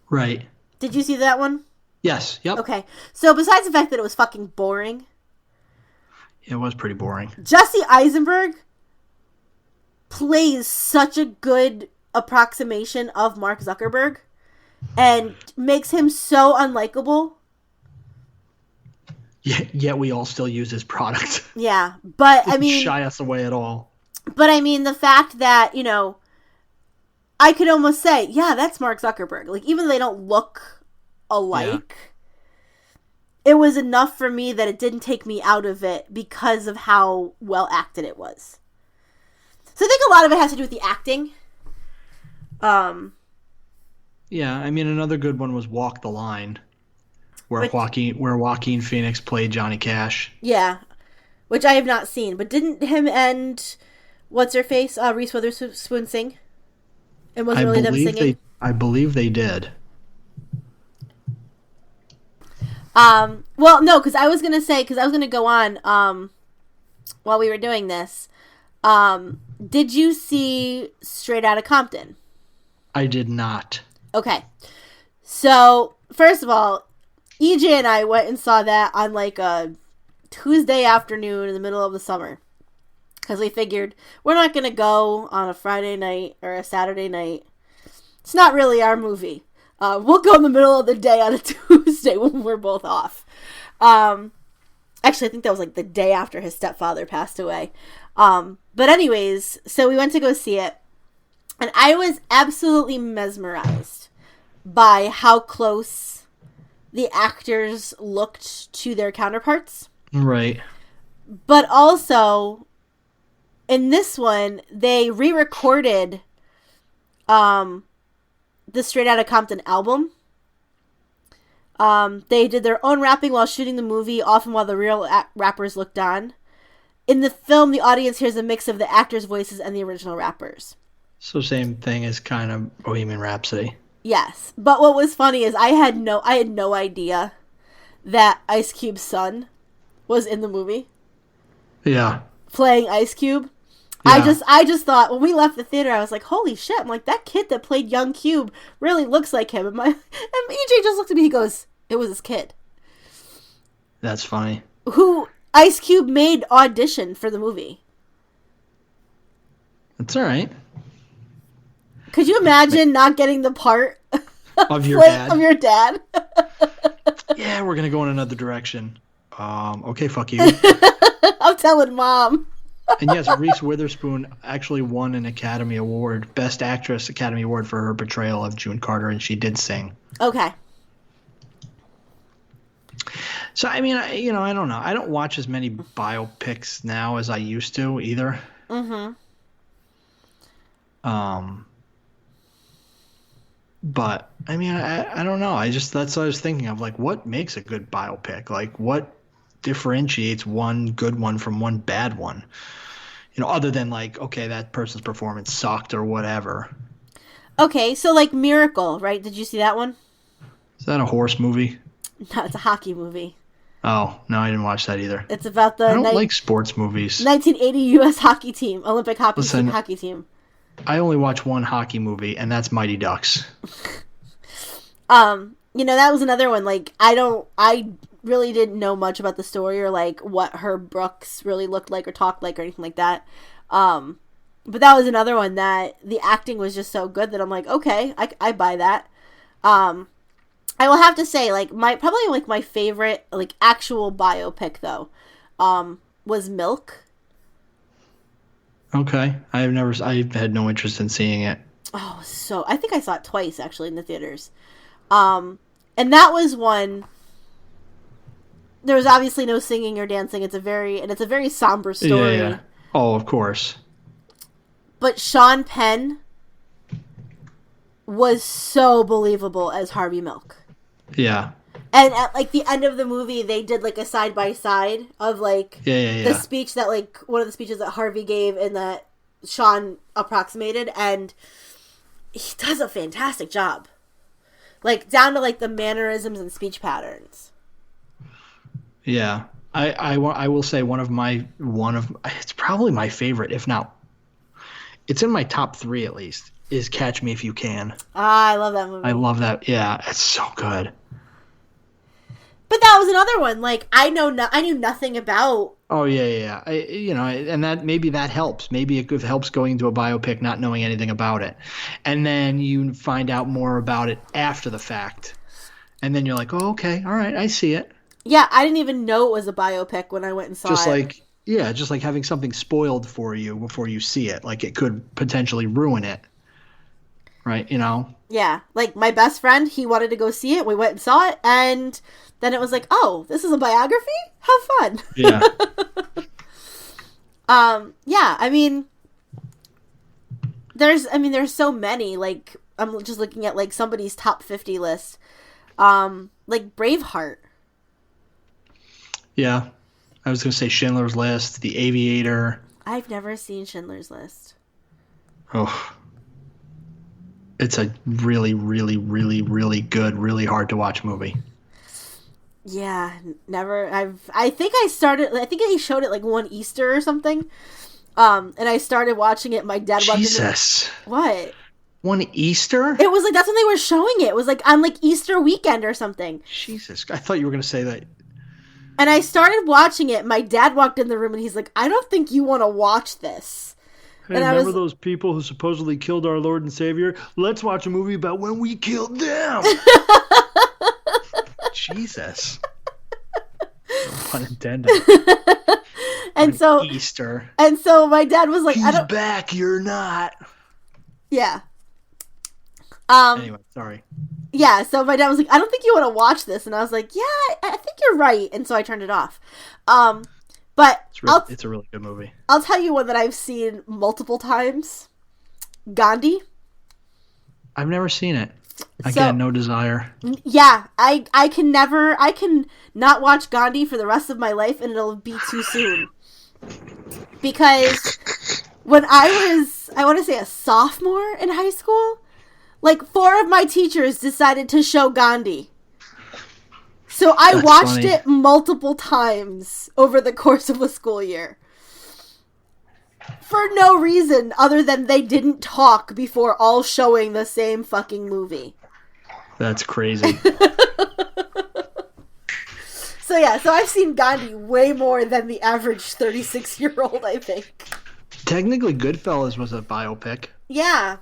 Right. Did you see that one? Yes. Yep. Okay. So besides the fact that it was fucking boring, It was pretty boring. Jesse Eisenberg plays such a good approximation of Mark Zuckerberg and makes him so unlikable. Yet we all still use his product. Yeah, but I mean, shy us away at all. But I mean, the fact that, I could almost say, yeah, that's Mark Zuckerberg. Like, even though they don't look alike, It was enough for me that it didn't take me out of it because of how well acted it was. So I think a lot of it has to do with the acting. Yeah, I mean, another good one was Walk the Line, where Joaquin Phoenix played Johnny Cash. Yeah, which I have not seen. But didn't him and what's-her-face, Reese Witherspoon sing? It wasn't really them singing? I believe they did. Well, no, because I was going to go on, while we were doing this. Did you see Straight Outta Compton? I did not. Okay. So, first of all, EJ and I went and saw that on like a Tuesday afternoon in the middle of the summer. Because we figured we're not going to go on a Friday night or a Saturday night. It's not really our movie. We'll go in the middle of the day on a Tuesday when we're both off. Actually, I think that was like the day after his stepfather passed away. But anyways, so we went to go see it. And I was absolutely mesmerized by how close the actors looked to their counterparts. Right. But also, in this one, they re-recorded the Straight Outta Compton album. They did their own rapping while shooting the movie, often while the real rappers looked on. In the film, the audience hears a mix of the actors' voices and the original rappers. So same thing as kind of Bohemian Rhapsody. Yes, but what was funny is I had no idea that Ice Cube's son was in the movie. Yeah. Playing Ice Cube. Yeah. I just thought when we left the theater, I was like, holy shit. I'm like, that kid that played young Cube really looks like him. And EJ just looked at me, he goes, it was his kid. That's funny. Who Ice Cube made audition for the movie. That's all right. Could you imagine not getting the part Of your dad? Of your dad? Yeah, we're going to go in another direction. Okay, fuck you. I'm telling Mom. And yes, Reese Witherspoon actually won an Academy Award, Best Actress Academy Award for her portrayal of June Carter, and she did sing. Okay. So, I mean, I don't know. I don't watch as many biopics now as I used to either. Mm-hmm. But, I mean, I don't know. That's what I was thinking of. Like, what makes a good biopic? Like, what differentiates one good one from one bad one? Other than, like, okay, that person's performance sucked or whatever. Okay, so, like, Miracle, right? Did you see that one? Is that a horse movie? No, it's a hockey movie. Oh, no, I didn't watch that either. It's about the I don't like sports movies. 1980 U.S. hockey team, Olympic hockey team. I only watch one hockey movie, and that's Mighty Ducks. That was another one. Like, I really didn't know much about the story or, like, what Herb Brooks really looked like or talked like or anything like that. But that was another one that the acting was just so good that I'm like, okay, I buy that. I will have to say, like, my favorite, like, actual biopic, though, was Milk. Okay. I had no interest in seeing it. Oh, I think I saw it twice, actually, in the theaters. And that was one, there was obviously no singing or dancing. It's a very somber story. Yeah. Oh, of course. But Sean Penn was so believable as Harvey Milk. Yeah. And at, like, the end of the movie, they did, like, a side-by-side of, like, the speech that, like, one of the speeches that Harvey gave and that Sean approximated, and he does a fantastic job. Like, down to, like, the mannerisms and speech patterns. Yeah. I will say it's probably my favorite, if not, it's in my top 3 at least, is Catch Me If You Can. Ah, I love that movie. I love that. Yeah, it's so good. But that was another one. Like, I knew nothing about. Oh yeah. And that maybe that helps. Maybe it helps going into a biopic not knowing anything about it, and then you find out more about it after the fact, and then you're like, oh, okay, all right, I see it. Yeah, I didn't even know it was a biopic when I went and saw it. Just like having something spoiled for you before you see it, like it could potentially ruin it, right? Yeah, like my best friend, he wanted to go see it. We went and saw it, and then it was like, oh, this is a biography? How fun. Yeah. Yeah, I mean, there's so many. Like, I'm just looking at, like, somebody's top 50 list. Like Braveheart. Yeah. I was going to say Schindler's List, The Aviator. I've never seen Schindler's List. Oh. It's a really, really, really, really good, really hard to watch movie. Yeah, never. I think I started. I think he showed it like one Easter or something. And I started watching it. My dad walked in. Jesus. What? One Easter? It was like that's when they were showing it. It was like on like Easter weekend or something. Jesus. I thought you were going to say that. And I started watching it. My dad walked in the room and he's like, "I don't think you want to watch this." Hey, And I remember was those people who supposedly killed our Lord and Savior? Let's watch a movie about when we killed them. Jesus. No pun intended. and so Easter. and so my dad was like, He's "I don't." back. You're not. Yeah. Anyway, sorry. Yeah, so my dad was like, "I don't think you want to watch this," and I was like, "Yeah, I think you're right," and so I turned it off. But It's a really good movie. I'll tell you one that I've seen multiple times. Gandhi. I've never seen it. Again, no desire. Yeah, I can not watch Gandhi for the rest of my life, and it'll be too soon. Because when I want to say a sophomore in high school, like 4 of my teachers decided to show Gandhi. So I watched it multiple times over the course of a school year. For no reason other than they didn't talk before all showing the same fucking movie. That's crazy. So I've seen Gandhi way more than the average 36-year-old, I think. Technically, Goodfellas was a biopic. Yeah.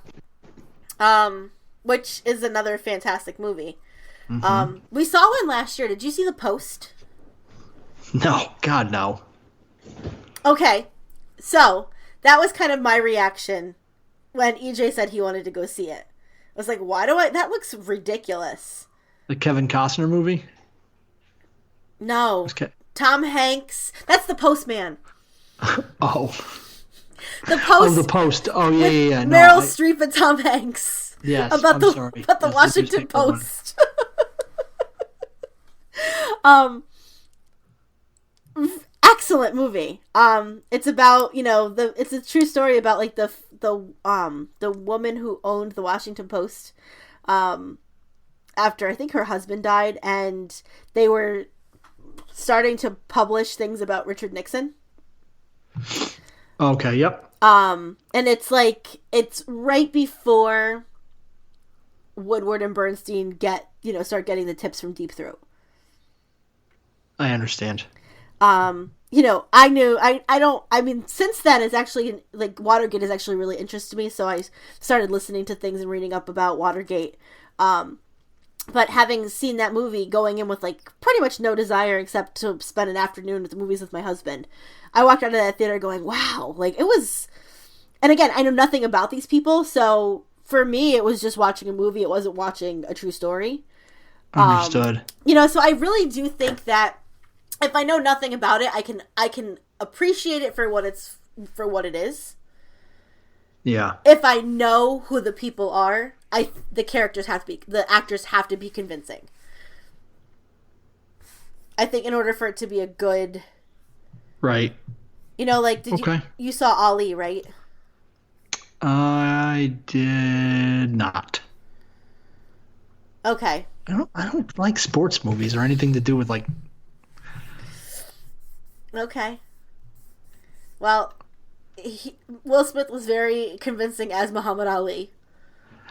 Which is another fantastic movie. Mm-hmm. We saw one last year. Did you see The Post? No. God, no. Okay. So, that was kind of my reaction when EJ said he wanted to go see it. I was like, that looks ridiculous. The Kevin Costner movie? No. Tom Hanks. That's The Postman. Oh. The Post. Oh, The Post. Oh, yeah. No, Meryl Streep and Tom Hanks. Yes, about the Washington Post. Excellent movie. It's about, it's a true story about like the woman who owned the Washington Post after I think her husband died, and they were starting to publish things about Richard Nixon. Okay, yep. And it's right before Woodward and Bernstein start getting the tips from Deep Throat. I understand. Since then it's actually like Watergate has actually really interested me, so I started listening to things and reading up about Watergate. But having seen that movie, going in with like pretty much no desire except to spend an afternoon with the movies with my husband, I walked out of that theater going, wow, like it was. And again, I know nothing about these people, so for me, it was just watching a movie. It wasn't watching a true story. Understood. So I really do think that if I know nothing about it, I can appreciate it for what it is. Yeah. If I know who the people are, the actors have to be convincing. I think in order for it to be a good. Right. You saw Ali, right? I did not. Okay. I don't like sports movies or anything to do with like. Okay. Well, Will Smith was very convincing as Muhammad Ali.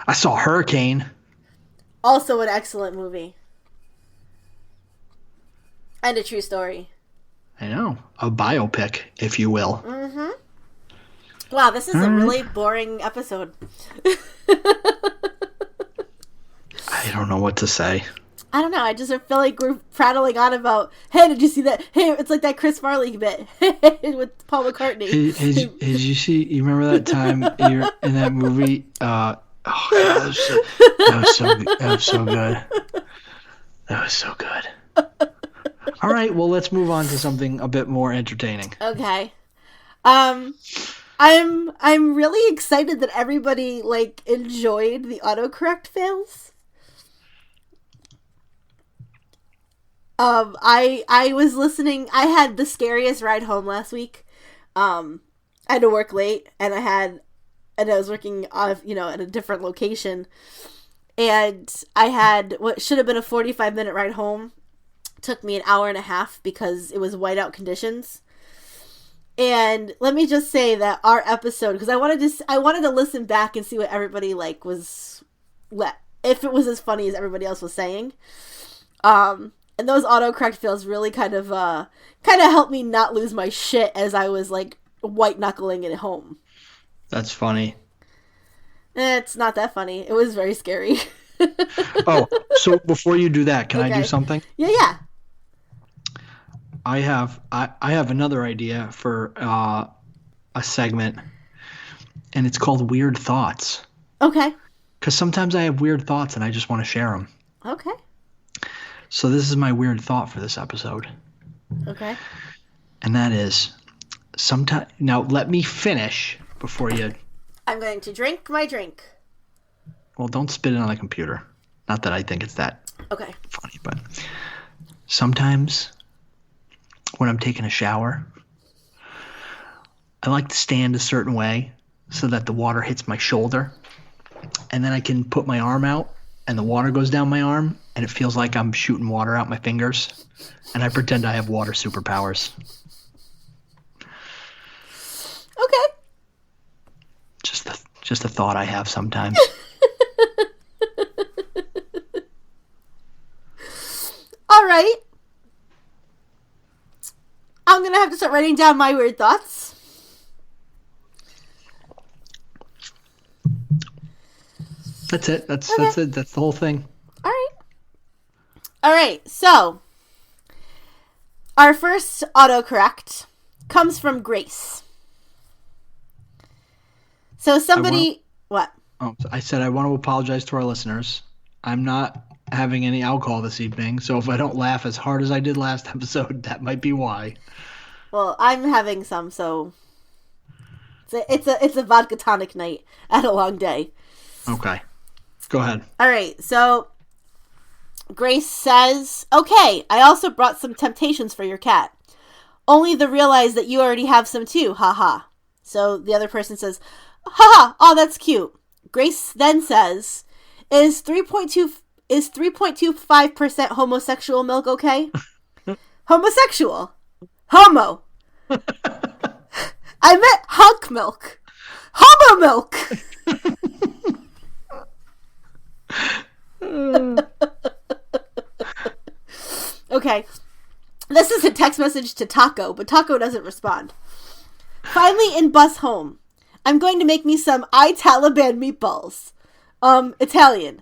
I saw Hurricane. Also an excellent movie. And a true story. I know. A biopic, if you will. Mm-hmm. Wow, this is a really boring episode. I don't know what to say. I don't know. I just feel like we're prattling on about, hey, did you see that? Hey, it's like that Chris Farley bit with Paul McCartney. You remember that time you're in that movie? God, that was so good. That was so good. All right, well, let's move on to something a bit more entertaining. Okay. I'm really excited that everybody enjoyed the autocorrect fails. I was listening. I had the scariest ride home last week. I had to work late, and I was working at a different location, and I had what should have been a 45-minute ride home took me an hour and a half because it was whiteout conditions. And let me just say that our episode, because I wanted to listen back and see what everybody if it was as funny as everybody else was saying. And those autocorrect fails really kind of helped me not lose my shit as I was like white knuckling it home. That's funny. It's not that funny. It was very scary. Oh, so before you do that, can I do something? Yeah. I have another idea for a segment, and it's called Weird Thoughts. Okay. Because sometimes I have weird thoughts and I just want to share them. Okay. So this is my weird thought for this episode. Okay. And that is, now let me finish before you. I'm going to drink my drink. Well, don't spit it on the computer. Not that I think it's that funny, but sometimes when I'm taking a shower, I like to stand a certain way so that the water hits my shoulder. And then I can put my arm out and the water goes down my arm and it feels like I'm shooting water out my fingers. And I pretend I have water superpowers. Okay. Just a thought I have sometimes. All right. I'm going to have to start writing down my weird thoughts. That's it. That's it. That's the whole thing. All right. So, our first autocorrect comes from Grace. So what? Oh, I said I want to apologize to our listeners. I'm not having any alcohol this evening, so if I don't laugh as hard as I did last episode, that might be why. Well, I'm having some, so it's a vodka tonic night at a long day. Okay. Go ahead. All right. So Grace says, "Okay, I also brought some temptations for your cat. Only to realize that you already have some too. Haha." So the other person says, "Haha, oh, that's cute." Grace then says, "Is 3.25% homosexual milk okay?" Homosexual. Homo. I meant hunk milk. Homo milk. Okay. This is a text message to Taco, but Taco doesn't respond. Finally in bus home. I'm going to make me some Taliban meatballs. Italian.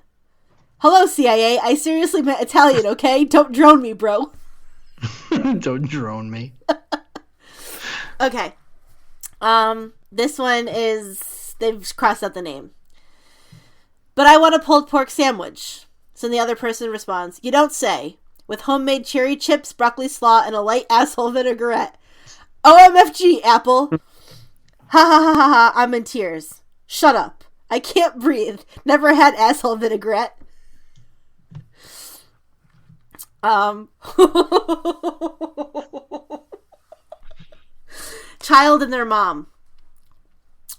Hello, CIA. I seriously meant Italian, okay? Don't drone me, bro. Don't drone me. Okay. This one is... They've crossed out the name. But I want a pulled pork sandwich. So the other person responds, "You don't say. With homemade cherry chips, broccoli slaw, and a light asshole vinaigrette. OMFG, Apple. Ha ha ha ha ha, I'm in tears. Shut up. I can't breathe. Never had asshole vinaigrette." Child and their mom.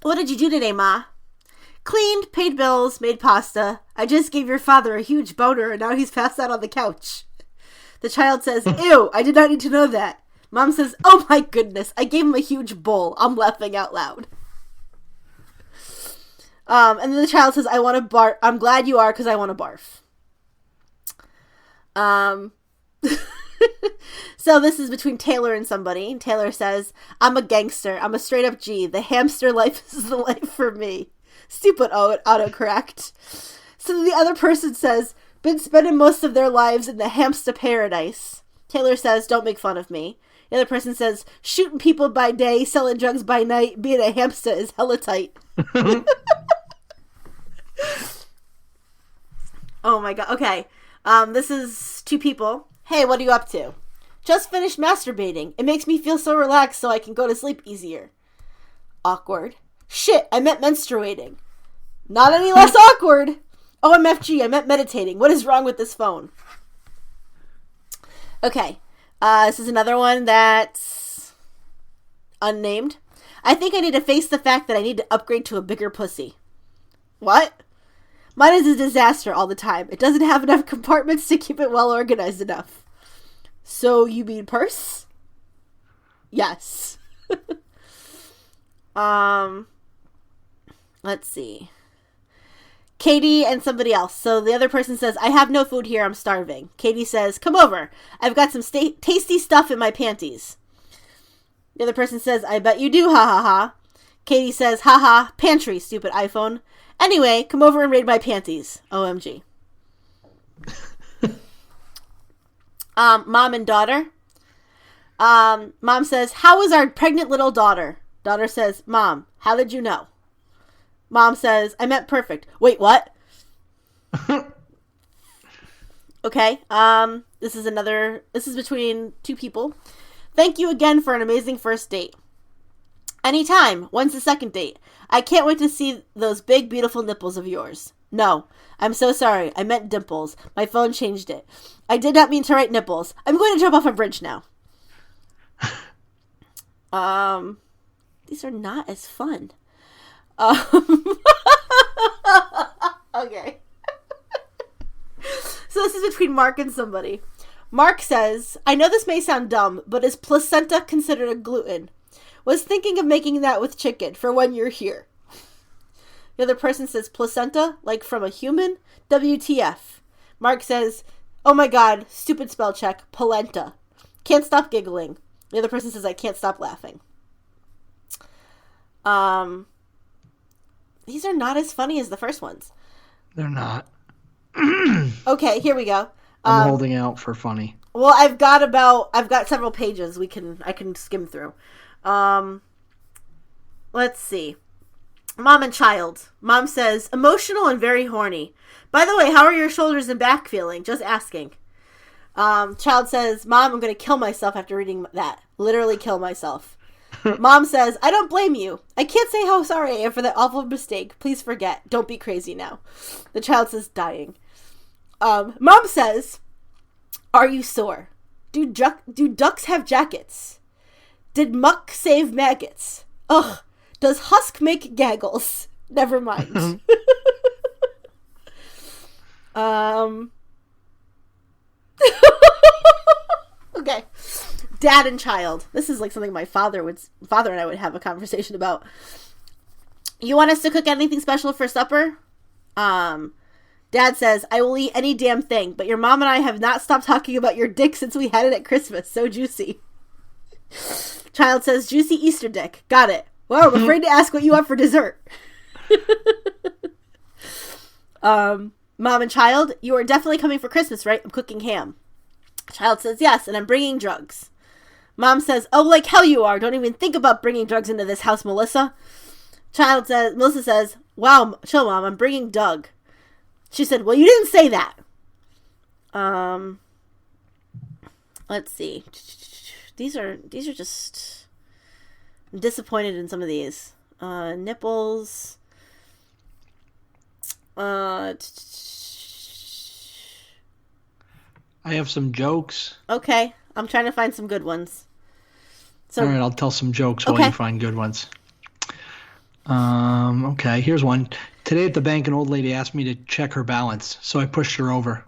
"What did you do today, Ma?" "Cleaned, paid bills, made pasta. I just gave your father a huge boner and now he's passed out on the couch." The child says, "Ew, I did not need to know that." Mom says, "Oh my goodness, I gave him a huge bowl." I'm laughing out loud. And then the child says, "I want to barf. I'm glad you are because I want to barf." So this is between Taylor and somebody. Taylor says, "I'm a gangster. I'm a straight up G. The hamster life is the life for me." Stupid autocorrect. So the other person says, "Been spending most of their lives in the hamster paradise." Taylor says, "Don't make fun of me." The other person says, "Shooting people by day, selling drugs by night, being a hamster is hella tight." Oh my god. Okay. This is two people. "Hey, what are you up to?" "Just finished masturbating. It makes me feel so relaxed so I can go to sleep easier." Awkward. "Shit, I meant menstruating." Not any less awkward. OMFG, I meant meditating. What is wrong with this phone? Okay. This is another one that's unnamed. "I think I need to face the fact that I need to upgrade to a bigger pussy." What? "Mine is a disaster all the time. It doesn't have enough compartments to keep it well organized enough." So you mean purse? Yes. Let's see. Katie and somebody else. So the other person says, I have no food here. I'm starving. Katie says, come over. I've got some tasty stuff in my panties. The other person says, I bet you do. Ha ha ha. Katie says, ha ha. Pantry, stupid iPhone. Anyway, come over and raid my panties. OMG. Mom and daughter. Mom says, how is our pregnant little daughter? Daughter says, Mom, how did you know? Mom says, I meant perfect. Wait, what? Okay. This is between two people. Thank you again for an amazing first date. Anytime. When's the second date? I can't wait to see those big, beautiful nipples of yours. No. I'm so sorry. I meant dimples. My phone changed it. I did not mean to write nipples. I'm going to jump off a bridge now. These are not as fun. Okay. So this is between Mark and somebody. Mark says, I know this may sound dumb, but is placenta considered a gluten? Was thinking of making that with chicken for when you're here. The other person says, placenta? Like from a human? WTF. Mark says, oh my god, stupid spell check, polenta. Can't stop giggling. The other person says, I can't stop laughing. These are not as funny as the first ones. They're not. Okay, here we go. I'm holding out for funny. Well, I've got several pages I can skim through. Let's see. Mom and child. Mom says, emotional and very horny. By the way, how are your shoulders and back feeling? Just asking. Child says, Mom, I'm going to kill myself after reading that. Literally kill myself. Mom says, I don't blame you. I can't say how sorry I am for that awful mistake. Please forget. Don't be crazy now. The child says, dying. Mom says, are you sore? Do ducks have jackets? Did muck save maggots? Ugh. Does husk make gaggles? Never mind. Okay. Dad and child. This is like something my father and I would have a conversation about. You want us to cook anything special for supper? Dad says, I will eat any damn thing, but your mom and I have not stopped talking about your dick since we had it at Christmas. So juicy. Child says, juicy Easter dick. Got it. Well, I'm afraid to ask what you want for dessert. Mom and child, you are definitely coming for Christmas, right? I'm cooking ham. Child says, yes, and I'm bringing drugs. Mom says, oh, like hell you are. Don't even think about bringing drugs into this house, Melissa. Melissa says, wow, chill, Mom, I'm bringing Doug. She said, well, you didn't say that. Let's see. These are just... I'm disappointed in some of these. Nipples. I have some jokes. Okay. I'm trying to find some good ones. So, all right, I'll tell some jokes while you find good ones. Okay, here's one. Today at the bank, an old lady asked me to check her balance, so I pushed her over.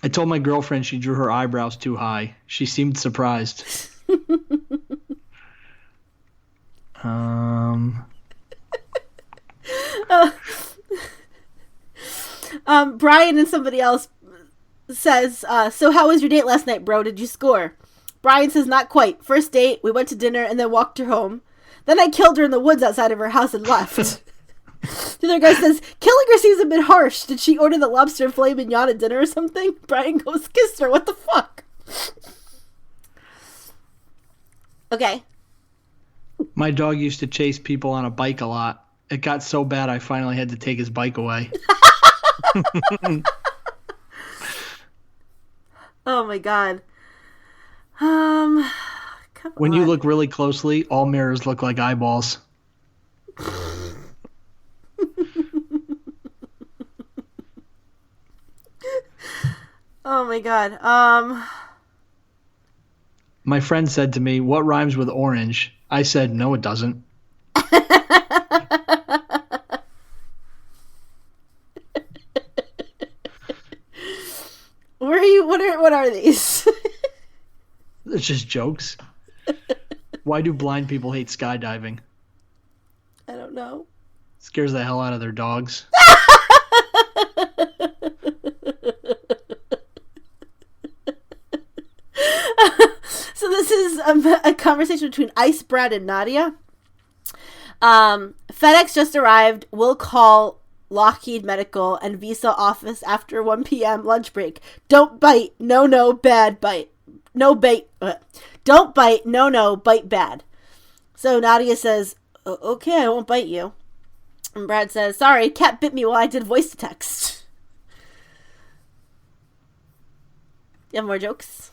I told my girlfriend she drew her eyebrows too high. She seemed surprised. Brian and somebody else says, so how was your date last night, bro? Did you score? Brian says, not quite. First date, we went to dinner and then walked her home. Then I killed her in the woods outside of her house and left. The other guy says, killing her seems a bit harsh. Did she order the lobster filet mignon at dinner or something? Brian goes, kissed her. What the fuck? Okay. My dog used to chase people on a bike a lot. It got so bad I finally had to take his bike away. Oh my god. When you look really closely, all mirrors look like eyeballs. Oh my god. My friend said to me, what rhymes with orange? I said, no, it doesn't. Where are you? What are these? It's just jokes. Why do blind people hate skydiving? I don't know. Scares the hell out of their dogs. So this is a conversation between Ice, Brad, and Nadia. FedEx just arrived. We'll call Lockheed Medical and Visa office after 1 p.m. lunch break. Don't bite. No, bad bite. No bite. Don't bite. No, bite bad. So Nadia says, okay, I won't bite you. And Brad says, sorry, cat bit me while I did voice to text. You have more jokes?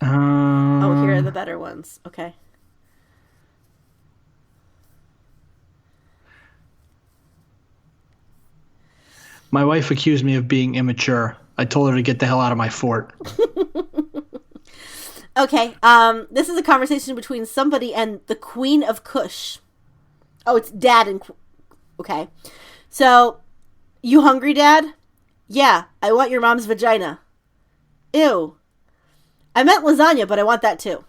Oh, here are the better ones. Okay. My wife accused me of being immature. I told her to get the hell out of my fort. Okay. This is a conversation between somebody and the Queen of Kush. Oh, it's Dad and... Okay. So, you hungry, Dad? Yeah, I want your mom's vagina. Ew. I meant lasagna, but I want that too.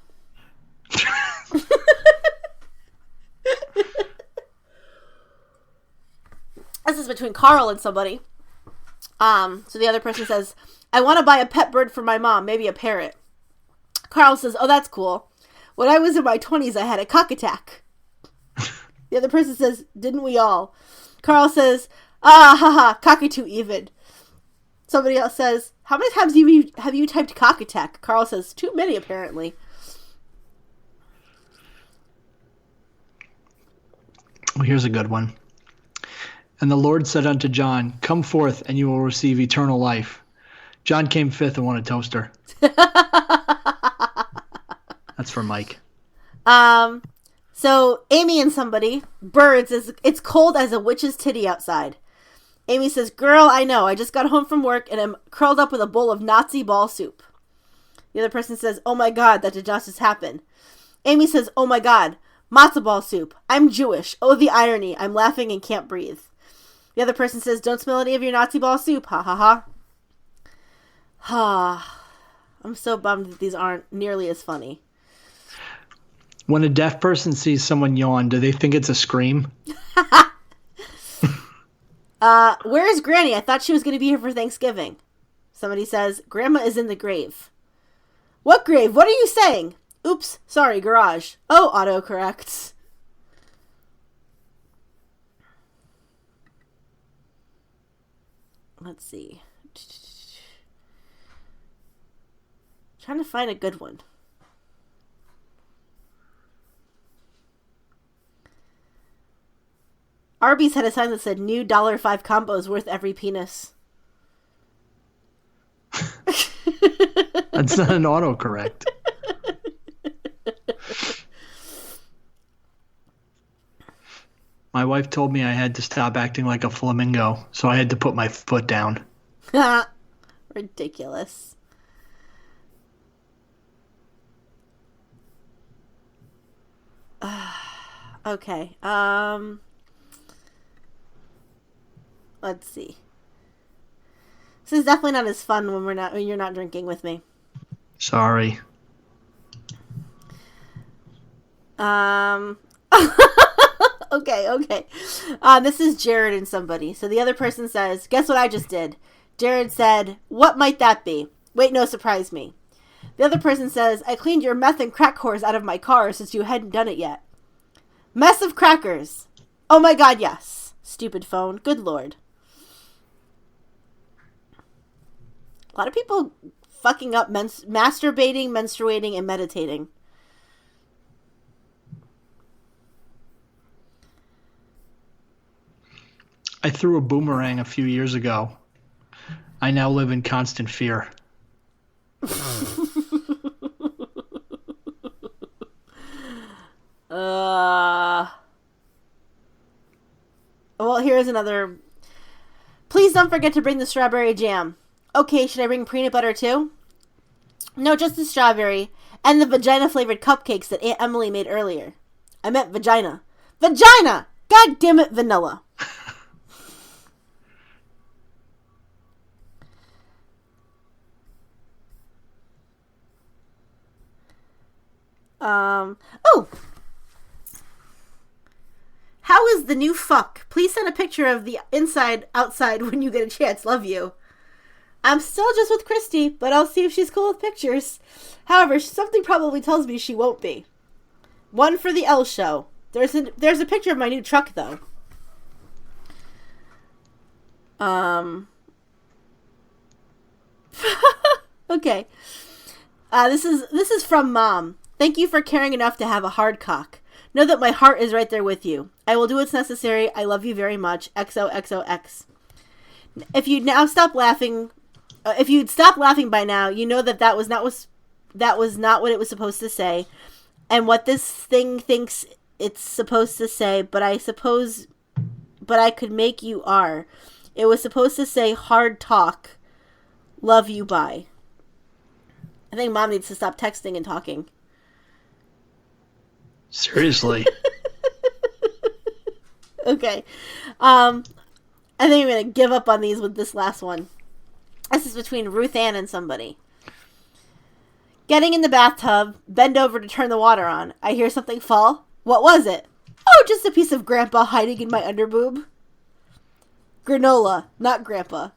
This is between Carl and somebody. So the other person says, I want to buy a pet bird for my mom, maybe a parrot. Carl says, oh, that's cool. When I was in my 20s, I had a cock attack. The other person says, didn't we all? Carl says, haha, cockatoo even. Somebody else says, how many times have you typed cock attack? Carl says, too many apparently. Well, here's a good one. And the Lord said unto John, come forth, and you will receive eternal life. John came fifth and won a toaster. That's for Mike. So Amy and somebody, birds, it's cold as a witch's titty outside. Amy says, girl, I know. I just got home from work and I'm curled up with a bowl of Nazi ball soup. The other person says, oh my God, that did not just happen. Amy says, oh my God, matzo ball soup. I'm Jewish. Oh, the irony. I'm laughing and can't breathe. The other person says, don't smell any of your Nazi ball soup. Ha ha ha. Ha. I'm so bummed that these aren't nearly as funny. When a deaf person sees someone yawn, do they think it's a scream? Where is Granny? I thought she was going to be here for Thanksgiving. Somebody says, Grandma is in the grave. What grave? What are you saying? Oops, sorry, garage. Oh, autocorrect. Let's see. Trying to find a good one. Arby's had a sign that said, new $5 combos worth every penis. That's not an autocorrect. My wife told me I had to stop acting like a flamingo, so I had to put my foot down. Ridiculous. Okay. Let's see. This is definitely not as fun when you're not drinking with me. Sorry. Okay. This is Jared and somebody. So the other person says, guess what I just did? Jared said, what might that be? Wait, no, surprise me. The other person says, I cleaned your meth and crack whores out of my car since you hadn't done it yet. Mess of crackers. Oh my God, yes. Stupid phone. Good Lord. A lot of people fucking up masturbating, menstruating, and meditating. I threw a boomerang a few years ago. I now live in constant fear. Well, here's another. Please don't forget to bring the strawberry jam. Okay, should I bring peanut butter too? No, just the strawberry. And the vagina-flavored cupcakes that Aunt Emily made earlier. I meant vagina. Vagina! God damn it, vanilla. Oh! How is the new fuck? Please send a picture of the inside, outside when you get a chance. Love you. I'm still just with Christy, but I'll see if she's cool with pictures. However, something probably tells me she won't be. One for the L show. There's a picture of my new truck, though. Okay. This is from Mom. Thank you for caring enough to have a hard cock. Know that my heart is right there with you. I will do what's necessary. I love you very much. XOXOX. If you'd stop laughing by now, you know that was not what it was supposed to say, and what this thing thinks it's supposed to say. But I could make you are. It was supposed to say hard talk. Love you. Bye. I think Mom needs to stop texting and talking. Seriously. Okay. I think I'm going to give up on these with this last one. This is between Ruth Ann and somebody. Getting in the bathtub, bend over to turn the water on. I hear something fall. What was it? Oh, just a piece of Grandpa hiding in my underboob. Granola, not Grandpa.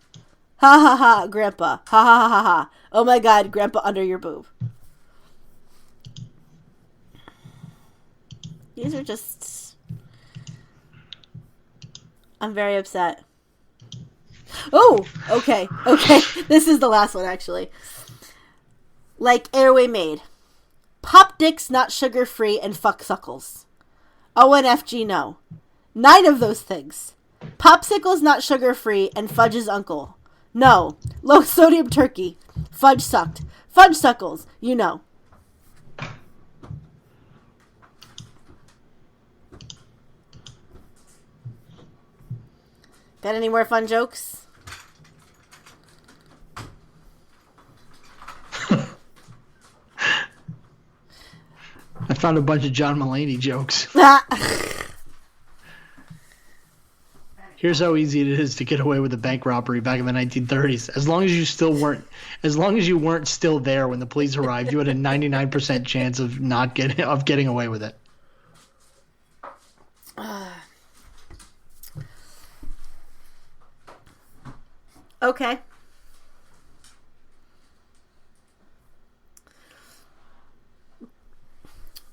Ha ha ha, Grandpa. Ha ha ha ha ha. Oh my God, Grandpa under your boob. These are just... I'm very upset. Oh, okay. This is the last one, actually. Like Airway Maid. Pop dicks not sugar-free and fuck suckles. ONFG no. 9 of those things. Popsicles not sugar-free and fudge's uncle. No. Low sodium turkey. Fudge sucked. Fudge suckles. You know. Got any more fun jokes? I found a bunch of John Mulaney jokes. Here's how easy it is to get away with a bank robbery back in the 1930s. As long as you weren't still there when the police arrived, you had a 99% chance of getting away with it. Okay.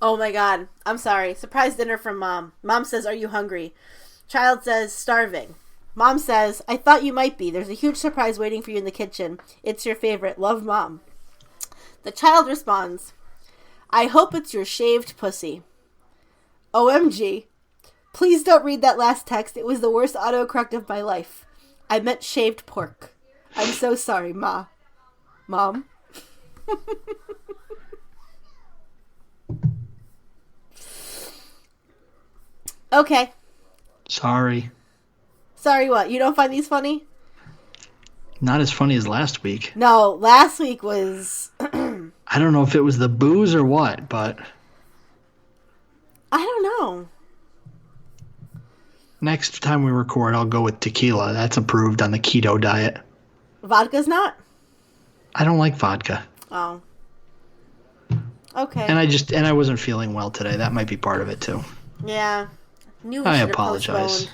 Oh my God. I'm sorry. Surprise dinner from Mom. Mom says, "Are you hungry?" Child says, "Starving." Mom says, "I thought you might be. There's a huge surprise waiting for you in the kitchen. It's your favorite. Love, Mom." The child responds, "I hope it's your shaved pussy." OMG. Please don't read that last text. It was the worst autocorrect of my life. I meant shaved pork. I'm so sorry, Ma. Mom. Okay. Sorry. Sorry what? You don't find these funny? Not as funny as last week. No, last week was... I don't know if it was the booze or what, but... I don't know. Next time we record, I'll go with tequila. That's approved on the keto diet. Vodka's not? I don't like vodka. Oh. Okay. And I wasn't feeling well today. That might be part of it too. Yeah. Knew we I should have apologize.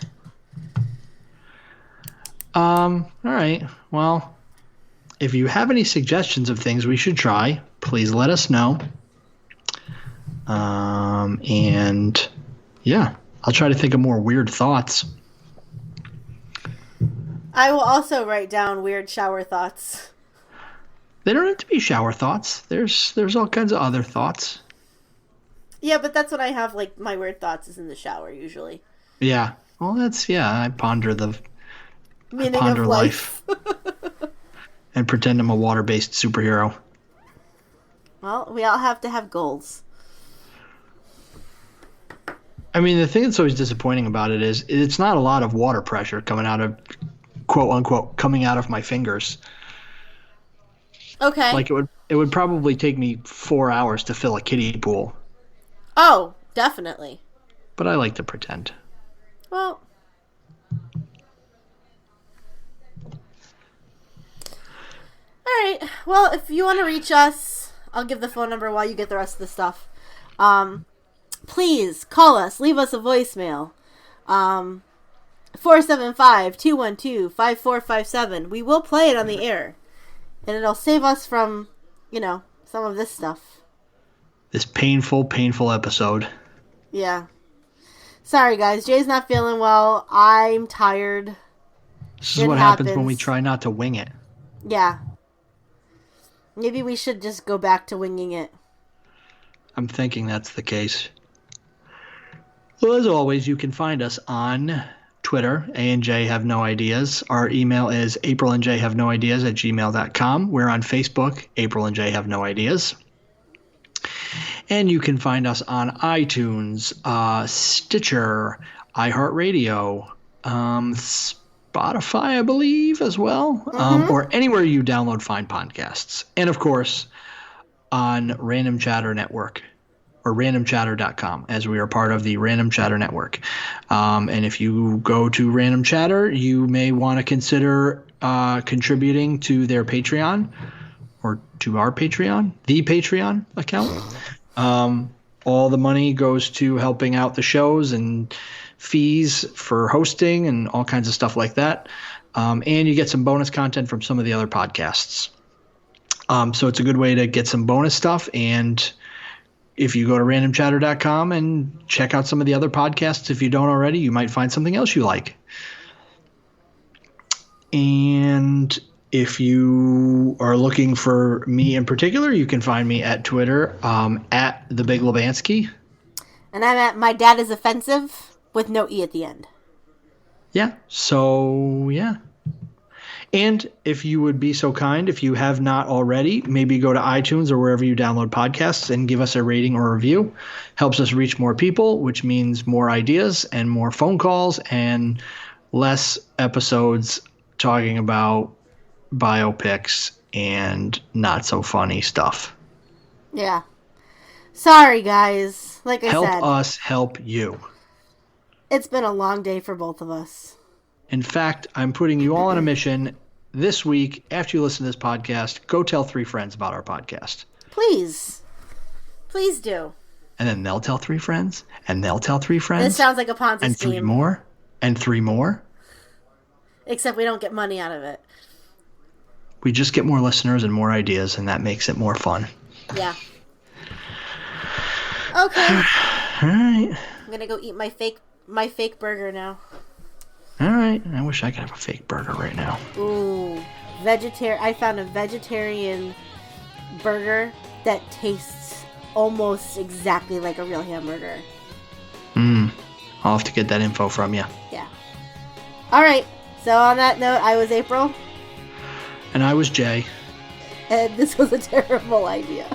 postponed. All right. Well, if you have any suggestions of things we should try, please let us know. And yeah, I'll try to think of more weird thoughts. I will also write down weird shower thoughts. They don't have to be shower thoughts. There's all kinds of other thoughts. Yeah, but that's when I have, like, my weird thoughts is in the shower, usually. Yeah. Well, I ponder Meaning of life. And pretend I'm a water-based superhero. Well, we all have to have goals. I mean, the thing that's always disappointing about it is it's not a lot of water pressure coming out of, quote unquote, coming out of my fingers. Okay. Like it would probably take me 4 hours to fill a kiddie pool. Oh, definitely. But I like to pretend. Well. Alright. Well, if you want to reach us, I'll give the phone number while you get the rest of the stuff. Please call us. Leave us a voicemail. 475-212-5457. We will play it on the air. And it'll save us from, some of this stuff. This painful, painful episode. Yeah. Sorry, guys. Jay's not feeling well. I'm tired. This is what happens when we try not to wing it. Yeah. Maybe we should just go back to winging it. I'm thinking that's the case. Well, as always, you can find us on Twitter, A&J Have No Ideas. Our email is aprilandjhavenoideas@gmail.com. We're on Facebook, April and J Have No Ideas. And you can find us on iTunes, Stitcher, iHeartRadio, Spotify, I believe, as well, or anywhere you download fine podcasts. And, of course, on Random Chatter Network, or randomchatter.com, as we are part of the Random Chatter Network. And if you go to Random Chatter, you may want to consider contributing to their Patreon, or to our Patreon, the Patreon account. All the money goes to helping out the shows and fees for hosting and all kinds of stuff like that. And you get some bonus content from some of the other podcasts. So it's a good way to get some bonus stuff. And if you go to randomchatter.com and check out some of the other podcasts, if you don't already, you might find something else you like. And if you are looking for me in particular, you can find me at Twitter at The Big Lebansky. And I'm at My Dad Is Offensive with no E at the end. Yeah. So, yeah. And if you would be so kind, if you have not already, maybe go to iTunes or wherever you download podcasts and give us a rating or a review. Helps us reach more people, which means more ideas and more phone calls and less episodes talking about biopics and not so funny stuff. Yeah. Sorry, guys. Like I said. Help us help you. It's been a long day for both of us. In fact, I'm putting you all on a mission this week. After you listen to this podcast, go tell 3 friends about our podcast. Please. Please do. And then they'll tell 3 friends, and they'll tell 3 friends. This sounds like a Ponzi scheme. And 3 more, and 3 more. Except we don't get money out of it. We just get more listeners and more ideas, and that makes it more fun. Yeah. Okay. All right. I'm going to go eat my fake burger now. All right. I wish I could have a fake burger right now. Ooh. I found a vegetarian burger that tastes almost exactly like a real hamburger. I'll have to get that info from you. Yeah. All right. So on that note, I was April. And I was Jay. And this was a terrible idea.